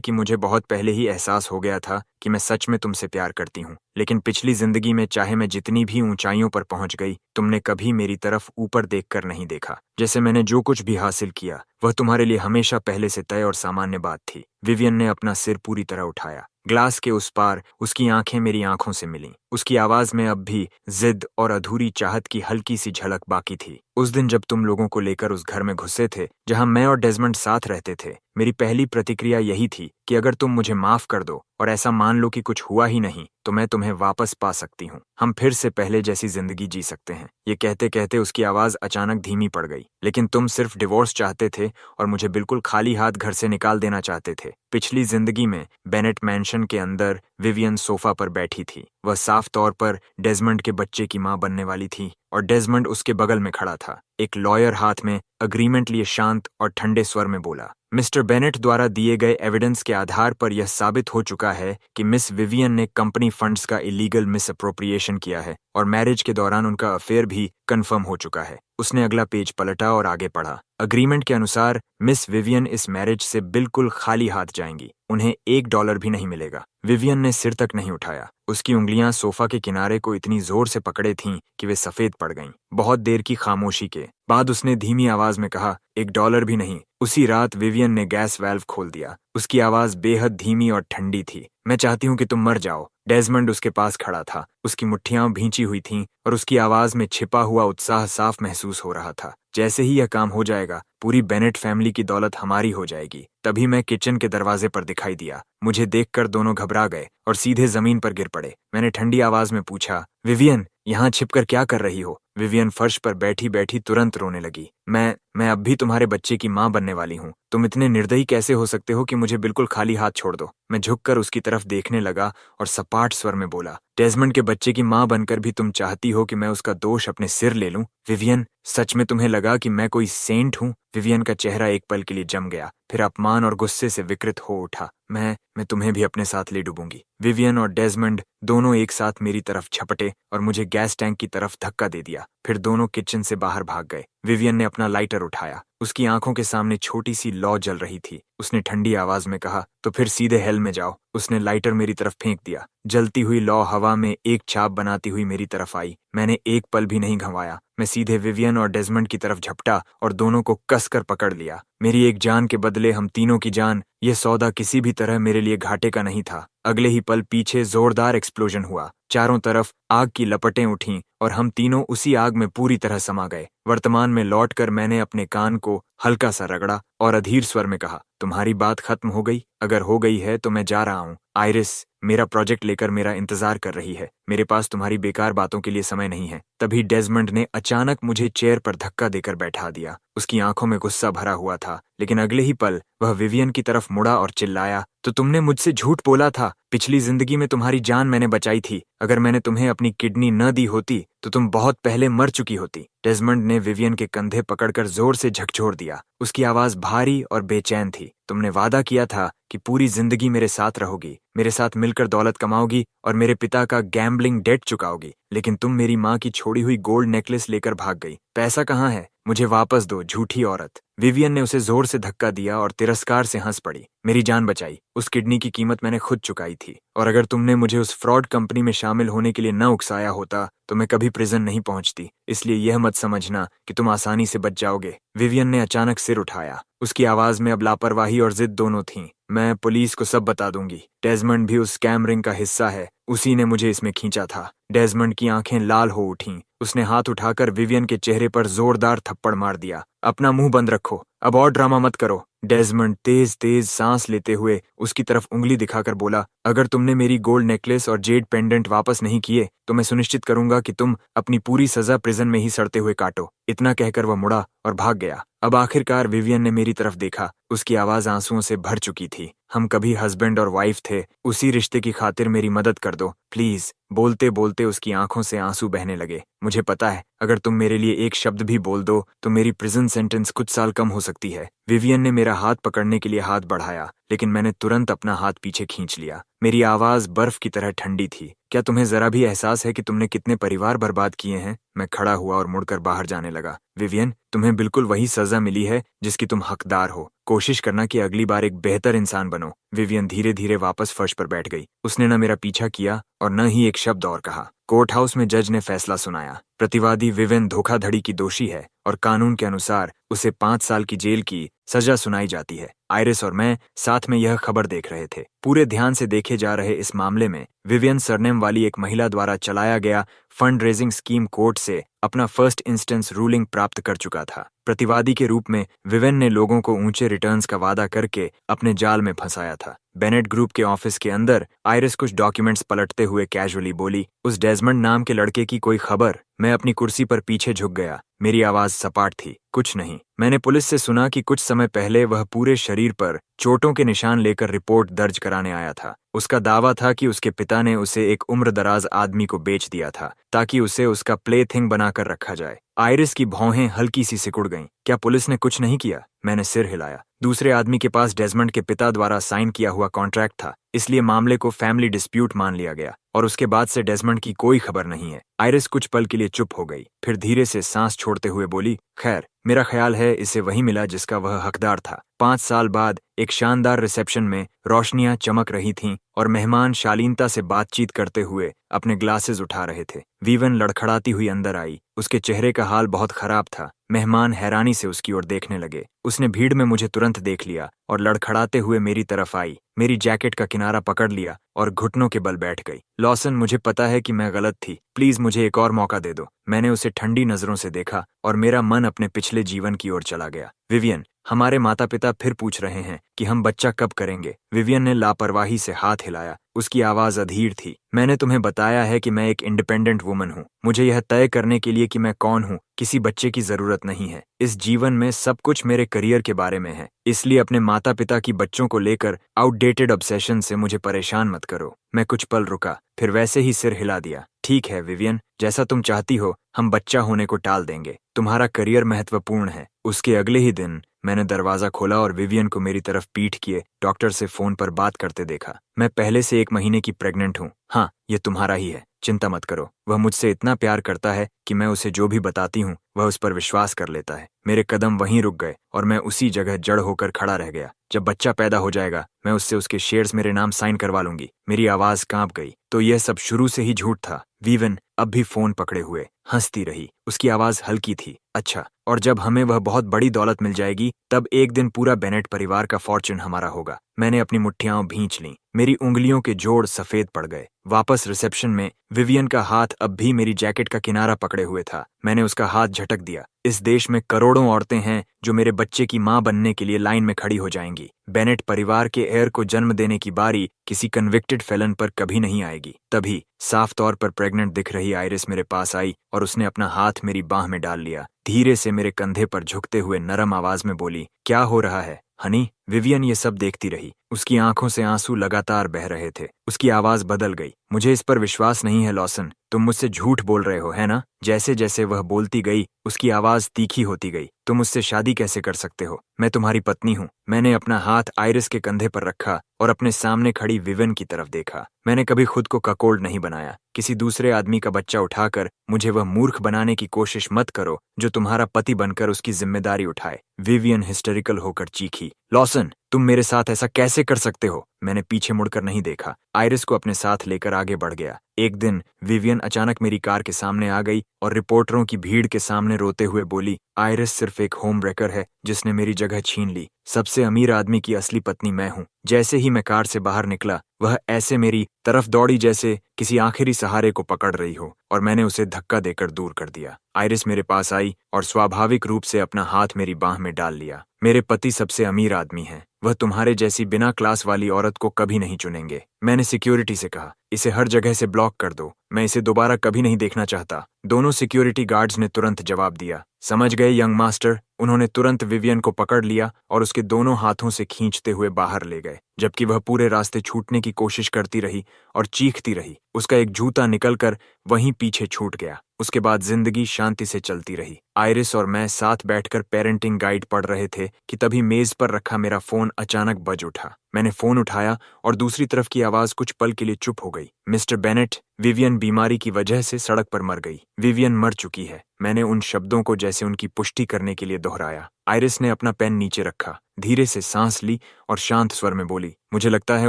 कि मुझे बहुत पहले ही एहसास हो गया था कि मैं सच में तुमसे प्यार करती हूँ, लेकिन पिछली जिंदगी में चाहे मैं जितनी भी ऊंचाइयों पर पहुंच गई, तुमने कभी मेरी तरफ ऊपर देखकर नहीं देखा। जैसे मैंने जो कुछ भी हासिल किया वह तुम्हारे लिए हमेशा पहले से तय और सामान्य बात थी। विवियन ने अपना सिर पूरी तरह उठाया। ग्लास के उस पार उसकी आंखें मेरी आंखों से मिलीं। उसकी आवाज में अब भी जिद और अधूरी चाहत की हल्की सी झलक बाकी थी। उस दिन जब तुम लोगों को लेकर उस घर में घुसे थे जहां मैं और डेजमंड साथ रहते थे, मेरी पहली प्रतिक्रिया यही थी कि अगर तुम मुझे माफ कर दो और ऐसा मान लो कि कुछ हुआ ही नहीं, तो मैं तुम्हें वापस पा सकती हूँ। हम फिर से पहले जैसी जिंदगी जी सकते हैं। ये कहते कहते उसकी आवाज अचानक धीमी पड़ गई। लेकिन तुम सिर्फ डिवोर्स चाहते थे और मुझे बिल्कुल खाली हाथ घर से निकाल देना चाहते थे। पिछली जिंदगी में बेनेट मैंशन के अंदर विवियन सोफा पर बैठी थी। वह साफ तौर पर डेजमंड के बच्चे की मां बनने वाली थी और डेजमंड उसके बगल में खड़ा था। एक लॉयर हाथ में अग्रीमेंट लिए शांत और ठंडे स्वर में बोला, मिस्टर बेनेट द्वारा दिए गए एविडेंस के आधार पर यह साबित हो चुका है कि मिस विवियन ने कंपनी फंड्स का इलीगल मिस अप्रोप्रिएशन किया है और मैरिज के दौरान उनका अफेयर भी कंफर्म हो चुका है। उसने अगला पेज पलटा और आगे पढ़ा। अग्रीमेंट के अनुसार मिस विवियन इस मैरिज से बिल्कुल खाली हाथ जाएंगी। उन्हें $1 भी नहीं मिलेगा। विवियन ने सिर तक नहीं उठाया। उसकी उंगलियां सोफा के किनारे को इतनी जोर से पकड़े थीं कि वे सफेद पड़ गईं। बहुत देर की खामोशी के बाद उसने धीमी आवाज में कहा, $1 भी नहीं। उसी रात विवियन ने गैस वाल्व खोल दिया। उसकी आवाज बेहद धीमी और ठंडी थी। मैं चाहती हूँ कि तुम मर जाओ। डेजमंड उसके पास खड़ा था। उसकी मुट्ठियां भींची हुई थीं और उसकी आवाज में छिपा हुआ उत्साह साफ महसूस हो रहा था। जैसे ही यह काम हो जाएगा, पूरी बेनेट फैमिली की दौलत हमारी हो जाएगी। तभी मैं किचन के दरवाजे पर दिखाई दिया। मुझे देखकर दोनों घबरा गए और सीधे जमीन पर गिर पड़े। मैंने ठंडी आवाज में पूछा, विवियन, यहाँ छिपकर क्या कर रही हो? विवियन फर्श पर बैठी बैठी तुरंत रोने लगी। मैं अब भी तुम्हारे बच्चे की मां बनने वाली हूँ। तुम इतने निर्दयी कैसे हो सकते हो कि मुझे बिल्कुल खाली हाथ छोड़ दो? मैं झुककर उसकी तरफ देखने लगा और सपाट स्वर में बोला, डेजमंड के बच्चे की मां बनकर भी तुम चाहती हो कि मैं उसका दोष अपने सिर ले लूं? विवियन, सच में तुम्हें लगा कि मैं कोई सेंट हूं? विवियन का चेहरा एक पल के लिए जम गया, फिर अपमान और गुस्से से विकृत हो उठा। मैं तुम्हें भी अपने साथ ले डूबूंगी। विवियन और डेजमंड दोनों एक साथ मेरी तरफ झपटे और मुझे गैस टैंक की तरफ धक्का दे दिया। फिर दोनों किचन से बाहर भाग गए। विवियन ने अपना लाइटर उठाया। उसकी आंखों के सामने छोटी सी लौ जल रही थी। उसने ठंडी आवाज में कहा, तो फिर सीधे हेल में जाओ। उसने लाइटर मेरी तरफ फेंक दिया। जलती हुई लौ हवा में एक छाप बनाती हुई मेरी तरफ आई। मैंने एक पल भी नहीं घंवाया। मैं सीधे विवियन और डेजमंड की तरफ झपटा और दोनों को कसकर पकड़ लिया। मेरी एक जान के बदले हम तीनों की जान, यह सौदा किसी भी तरह मेरे लिए घाटे का नहीं था। अगले ही पल पीछे जोरदार एक्सप्लोजन हुआ। चारों तरफ आग की लपटें उठीं और हम तीनों उसी आग में पूरी तरह समा गए। वर्तमान में लौटकर मैंने अपने कान को हल्का सा रगड़ा और अधीर स्वर में कहा, तुम्हारी बात खत्म हो गई? अगर हो गई है तो मैं जा रहा हूँ। आइरिस मेरा प्रोजेक्ट लेकर मेरा इंतजार कर रही है। मेरे पास तुम्हारी बेकार बातों के लिए समय नहीं है। तभी डेजमंड ने अचानक मुझे चेयर पर धक्का देकर बैठा दिया। उसकी आंखों में गुस्सा भरा हुआ था, लेकिन अगले ही पल वह विवियन की तरफ मुड़ा और चिल्लाया, तो तुमने मुझसे झूठ बोला था। पिछली जिंदगी में तुम्हारी जान मैंने बचाई थी। अगर मैंने तुम्हें अपनी किडनी न दी होती तो तुम बहुत पहले मर चुकी होती। डेजमंड ने विवियन के कंधे पकड़कर जोर से झकझोर दिया। उसकी आवाज भारी और बेचैन थी। तुमने वादा किया था कि पूरी जिंदगी मेरे साथ रहोगी, मेरे साथ मिलकर दौलत कमाओगी और मेरे पिता का गैम्बलिंग डेट चुकाओगी, लेकिन तुम मेरी माँ की छोड़ी हुई गोल्ड नेकलेस लेकर भाग गई। पैसा कहाँ है? मुझे वापस दो, झूठी औरत। विवियन ने उसे जोर से धक्का दिया और तिरस्कार से हंस पड़ी। मेरी जान बचाई। उस किडनी की कीमत मैंने खुद चुकाई थी, और अगर तुमने मुझे उस फ्रॉड कंपनी में शामिल होने के लिए न उकसाया होता तो मैं कभी प्रिजन नहीं पहुंचती। इसलिए यह मत समझना कि तुम आसानी से बच जाओगे। विवियन ने अचानक सिर उठाया। उसकी आवाज में अब लापरवाही और जिद दोनों थीं। मैं पुलिस को सब बता दूंगी। डेजमंड भी उस स्कैम रिंग का हिस्सा है। उसी ने मुझे इसमें खींचा था। डेजमंड की आंखें लाल हो उठीं। उसने हाथ उठाकर विवियन के चेहरे पर जोरदार थप्पड़ मार दिया। अपना मुंह बंद रखो, अब और ड्रामा मत करो। डेजमंड तेज तेज सांस लेते हुए उसकी तरफ उंगली दिखाकर बोला, अगर तुमने मेरी गोल्ड नेकलेस और जेड पेंडेंट वापस नहीं किए तो मैं सुनिश्चित करूंगा कि तुम अपनी पूरी सजा प्रिजन में ही सड़ते हुए काटो। इतना कहकर वह मुड़ा और भाग गया। अब आखिरकार विवियन ने मेरी तरफ देखा। उसकी आवाज आंसुओं से भर चुकी थी। हम कभी हस्बैंड और वाइफ थे। उसी रिश्ते की खातिर मेरी मदद कर दो प्लीज। बोलते बोलते उसकी आंखों से आंसू बहने लगे। मुझे पता है अगर तुम मेरे लिए एक शब्द भी बोल दो तो मेरी प्रिजन सेंटेंस कुछ साल कम हो सकती है। विवियन ने मेरा हाथ पकड़ने के लिए हाथ बढ़ाया, लेकिन मैंने तुरंत अपना हाथ पीछे खींच लिया। मेरी आवाज बर्फ की तरह ठंडी थी। क्या तुम्हें जरा भी एहसास है कि तुमने कितने परिवार बर्बाद किए हैं? मैं खड़ा हुआ और मुड़कर बाहर जाने लगा। विवियन, तुम्हें बिल्कुल वही सजा मिली है जिसकी तुम हकदार हो। कोशिश करना कि अगली बार एक बेहतर इंसान बनो। विवियन धीरे धीरे वापस फर्श पर बैठ गई। उसने न मेरा पीछा किया और न ही एक शब्द और कहा। कोर्ट हाउस में जज ने फैसला सुनाया। प्रतिवादी विवियन धोखाधड़ी की दोषी है और कानून के अनुसार उसे 5 साल की जेल की सजा सुनाई जाती है। आयरिस और मैं साथ में यह खबर देख रहे थे। पूरे ध्यान से देखे जा रहे इस मामले में विवियन सरनेम वाली एक महिला द्वारा चलाया गया फंड रेजिंग स्कीम कोर्ट से अपना फर्स्ट इंस्टेंस रूलिंग प्राप्त कर चुका था। प्रतिवादी के रूप में विवियन ने लोगों को ऊंचे रिटर्न्स का वादा करके अपने जाल में फंसाया था। बेनेट ग्रुप के ऑफिस के अंदर आयरिस कुछ डॉक्यूमेंट्स पलटते हुए कैजुअली बोली, उस डेजमंड नाम के लड़के की कोई खबर? मैं अपनी कुर्सी पर पीछे झुक गया। मेरी आवाज सपाट थी। कुछ नहीं। मैंने पुलिस से सुना कि कुछ समय पहले वह पूरे शरीर पर चोटों के निशान लेकर रिपोर्ट दर्ज कराने आया था। उसका दावा था कि उसके पिता ने उसे एक उम्रदराज आदमी को बेच दिया था ताकि उसे उसका प्ले थिंग बनाकर रखा जाए। आयरिस की भौहें हल्की सी सिकुड़ गईं। क्या पुलिस ने कुछ नहीं किया? मैंने सिर हिलाया। दूसरे आदमी के पास डेजमंड के पिता द्वारा साइन किया हुआ कॉन्ट्रैक्ट था, इसलिए मामले को फैमिली डिस्प्यूट मान लिया गया और उसके बाद से डेजमंड की कोई खबर नहीं है। आयरिस कुछ पल के लिए चुप हो गई, फिर धीरे से सांस छोड़ते हुए बोली, खैर, मेरा ख्याल है इसे वही मिला जिसका वह हकदार था। 5 साल बाद एक शानदार रिसेप्शन में रोशनियां चमक रही थीं और मेहमान शालीनता से बातचीत करते हुए अपने ग्लासेस उठा रहे थे। विवियन लड़खड़ाती हुई अंदर आई। उसके चेहरे का हाल बहुत खराब था। मेहमान हैरानी से उसकी ओर देखने लगे। उसने भीड़ में मुझे तुरंत देख लिया और लड़खड़ाते हुए मेरी तरफ आई, मेरी जैकेट का किनारा पकड़ लिया और घुटनों के बल बैठ गई। लॉसन, मुझे पता है कि मैं गलत थी। प्लीज मुझे एक और मौका दे दो। मैंने उसे ठंडी नजरों से देखा और मेरा मन अपने पिछले जीवन की ओर चला गया। विवियन, हमारे माता पिता फिर पूछ रहे हैं कि हम बच्चा कब करेंगे। विवियन ने लापरवाही से हाथ हिलाया। उसकी आवाज अधीर थी। मैंने तुम्हें बताया है कि मैं एक इंडिपेंडेंट वुमन हूँ। मुझे यह तय करने के लिए कि मैं कौन हूँ किसी बच्चे की जरूरत नहीं है। इस जीवन में सब कुछ मेरे करियर के बारे में है, इसलिए अपने माता पिता की बच्चों को लेकर आउटडेटेड ऑब्सेशन से मुझे परेशान मत करो। मैं कुछ पल रुका, फिर वैसे ही सिर हिला दिया। ठीक है विवियन, जैसा तुम चाहती हो, हम बच्चा होने को टाल देंगे। तुम्हारा करियर महत्वपूर्ण है। उसके अगले ही दिन मैंने दरवाजा खोला और विवियन को मेरी तरफ पीठ किए डॉक्टर से फोन पर बात करते देखा। मैं पहले से 1 महीने की प्रेग्नेंट हूँ। हाँ, ये तुम्हारा ही है, चिंता मत करो। वह मुझसे इतना प्यार करता है कि मैं उसे जो भी बताती हूँ वह उस पर विश्वास कर लेता है। मेरे कदम वहीं रुक गए और मैं उसी जगह जड़ होकर खड़ा रह गया। जब बच्चा पैदा हो जाएगा मैं उससे उसके शेयर्स मेरे नाम साइन करवा लूंगी। मेरी आवाज कांप गई। तो यह सब शुरू से ही झूठ था। विवियन अब भी फोन पकड़े हुए हंसती रही। उसकी आवाज हल्की थी। अच्छा, और जब हमें वह बहुत बड़ी दौलत मिल जाएगी तब एक दिन पूरा बेनेट परिवार का फॉर्चून हमारा होगा। मैंने अपनी मुट्ठियां भींच लीं। मेरी उंगलियों के जोड़ सफेद पड़ गए। वापस रिसेप्शन में विवियन का हाथ अब भी मेरी जैकेट का किनारा पकड़े हुए था। मैंने उसका हाथ झटक दिया। इस देश में करोड़ों औरतें हैं जो मेरे बच्चे की मां बनने के लिए लाइन में खड़ी हो जाएंगी। बेनेट परिवार के हेयर को जन्म देने की बारी किसी कन्विक्टेड फेलन पर कभी नहीं आएगी। तभी साफ तौर पर प्रेग्नेंट दिख रही आयरिस मेरे पास आई और उसने अपना हाथ मेरी बाह में डाल लिया। धीरे से मेरे कंधे पर झुकते हुए नरम आवाज में बोली, क्या हो रहा है हनी? विवियन ये सब देखती रही। उसकी आंखों से आंसू लगातार बह रहे थे। उसकी आवाज बदल गई। मुझे इस पर विश्वास नहीं है लॉसन, तुम मुझसे झूठ बोल रहे हो, है ना? जैसे जैसे वह बोलती गई उसकी आवाज तीखी होती गई। तुम मुझसे शादी कैसे कर सकते हो? मैं तुम्हारी पत्नी हूँ। मैंने अपना हाथ आयरिस के कंधे पर रखा और अपने सामने खड़ी विवियन की तरफ देखा। मैंने कभी खुद को ककोल्ड नहीं बनाया। किसी दूसरे आदमी का बच्चा उठाकर मुझे वह मूर्ख बनाने की कोशिश मत करो जो तुम्हारा पति बनकर उसकी जिम्मेदारी उठाए। विवियन हिस्टेरिकल होकर चीखी, लॉसन, तुम मेरे साथ ऐसा कैसे कर सकते हो? मैंने पीछे मुड़कर नहीं देखा। आयरिस को अपने साथ लेकर आगे बढ़ गया। एक दिन विवियन अचानक मेरी कार के सामने आ गई और रिपोर्टरों की भीड़ के सामने रोते हुए बोली, आयरिस सिर्फ एक होम ब्रेकर है जिसने मेरी जगह छीन ली। सबसे अमीर आदमी की असली पत्नी मैं हूँ। जैसे ही मैं कार से बाहर निकला वह ऐसे मेरी तरफ दौड़ी जैसे किसी आखिरी सहारे को पकड़ रही हो, और मैंने उसे धक्का देकर दूर कर दिया। आइरिस मेरे पास आई और स्वाभाविक रूप से अपना हाथ मेरी बाह में डाल लिया। मेरे पति सबसे अमीर आदमी हैं। वह तुम्हारे जैसी बिना क्लास वाली औरत को कभी नहीं चुनेंगे। मैंने सिक्योरिटी से कहा, इसे हर जगह से ब्लॉक कर दो, मैं इसे दोबारा कभी नहीं देखना चाहता। दोनों सिक्योरिटी गार्ड्स ने तुरंत जवाब दिया, समझ गए यंग मास्टर। उन्होंने तुरंत विवियन को पकड़ लिया और उसके दोनों हाथों से खींचते हुए बाहर ले गए, जबकि वह पूरे रास्ते छूटने की कोशिश करती रही और चीखती रही। उसका एक जूता निकलकर वहीं पीछे छूट गया। उसके बाद जिंदगी शांति से चलती रही। आइरिस और मैं साथ बैठकर पेरेंटिंग गाइड पढ़ रहे थे कि तभी मेज पर रखा मेरा फोन अचानक बज उठा। मैंने फोन उठाया और दूसरी तरफ की आवाज कुछ पल के लिए चुप हो गई। मिस्टर बेनेट, विवियन बीमारी की वजह से सड़क पर मर गई। विवियन मर चुकी है। मैंने उन शब्दों को जैसे उनकी पुष्टि करने के लिए दोहराया। आइरिस ने अपना पेन नीचे रखा, धीरे से सांस ली और शांत स्वर में बोली, मुझे लगता है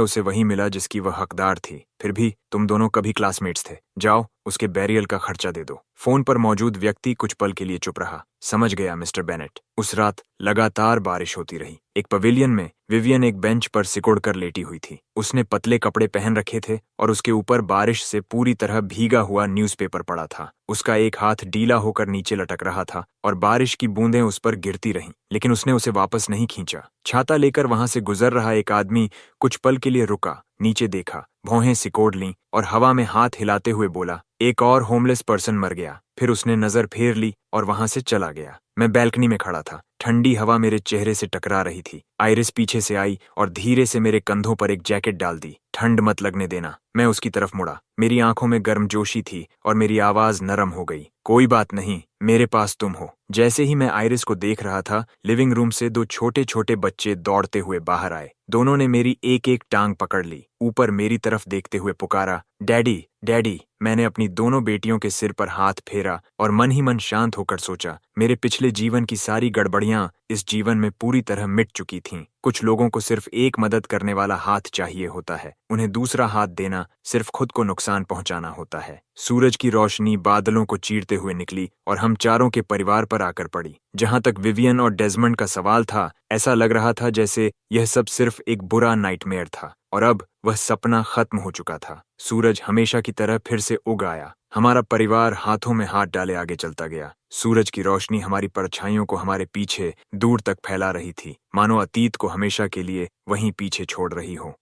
उसे वही मिला जिसकी वह हकदार थी। फिर भी तुम दोनों कभी क्लासमेट्स थे। जाओ, उसके बैरियल का खर्चा दे दो। फोन पर मौजूद व्यक्ति कुछ पल के लिए चुप रहा। समझ गया मिस्टर बेनेट। उस रात लगातार बारिश होती रही। एक पवेलियन में विवियन एक बेंच पर सिकुड़ कर लेटी हुई थी। उसने पतले कपड़े पहन रखे थे और उसके ऊपर बारिश से पूरी तरह भीगा हुआ न्यूज़पेपर पड़ा था। उसका एक हाथ ढीला होकर नीचे लटक रहा था और बारिश की बूंदें उस पर गिरती रहीं, लेकिन उसने उसे वापस नहीं खींचा। छाता लेकर वहां से गुजर रहा एक आदमी कुछ पल के लिए रुका, नीचे देखा, भौहें सिकोड़ लीं और हवा में हाथ हिलाते हुए बोला, एक और होमलेस पर्सन मर गया। फिर उसने नजर फेर ली और वहां से चला गया। मैं बैल्कनी में खड़ा था। ठंडी हवा मेरे चेहरे से टकरा रही थी। आइरिस पीछे से आई और धीरे से मेरे कंधों पर एक जैकेट डाल दी। ठंड मत लगने देना। मैं उसकी तरफ मुड़ा। मेरी आंखों में गर्मजोशी थी और मेरी आवाज नरम हो गई। कोई बात नहीं, मेरे पास तुम हो। जैसे ही मैं आइरिस को देख रहा था, लिविंग रूम से दो छोटे छोटे बच्चे दौड़ते हुए बाहर आए। दोनों ने मेरी एक एक टांग पकड़ ली। ऊपर मेरी तरफ देखते हुए पुकारा, डैडी, डैडी। मैंने अपनी दोनों बेटियों के सिर पर हाथ फेरा और मन ही मन शांत होकर सोचा, मेरे पिछले जीवन की सारी गड़बड़ियां इस जीवन में पूरी तरह मिट चुकी थीं। कुछ लोगों को सिर्फ एक मदद करने वाला हाथ चाहिए होता है। उन्हें दूसरा हाथ देना सिर्फ खुद को नुकसान पहुंचाना होता है। सूरज की रोशनी बादलों को चीरते हुए निकली और हम चारों के परिवार पर आकर पड़ी। जहां तक विवियन और डेजमंड का सवाल था, ऐसा लग रहा था जैसे यह सब सिर्फ एक बुरा नाइटमेयर था और अब वह सपना खत्म हो चुका था। सूरज हमेशा की तरह फिर से उग आया। हमारा परिवार हाथों में हाथ डाले आगे चलता गया। सूरज की रोशनी हमारी परछाइयों को हमारे पीछे दूर तक फैला रही थी, मानो अतीत को हमेशा के लिए वहीं पीछे छोड़ रही हो।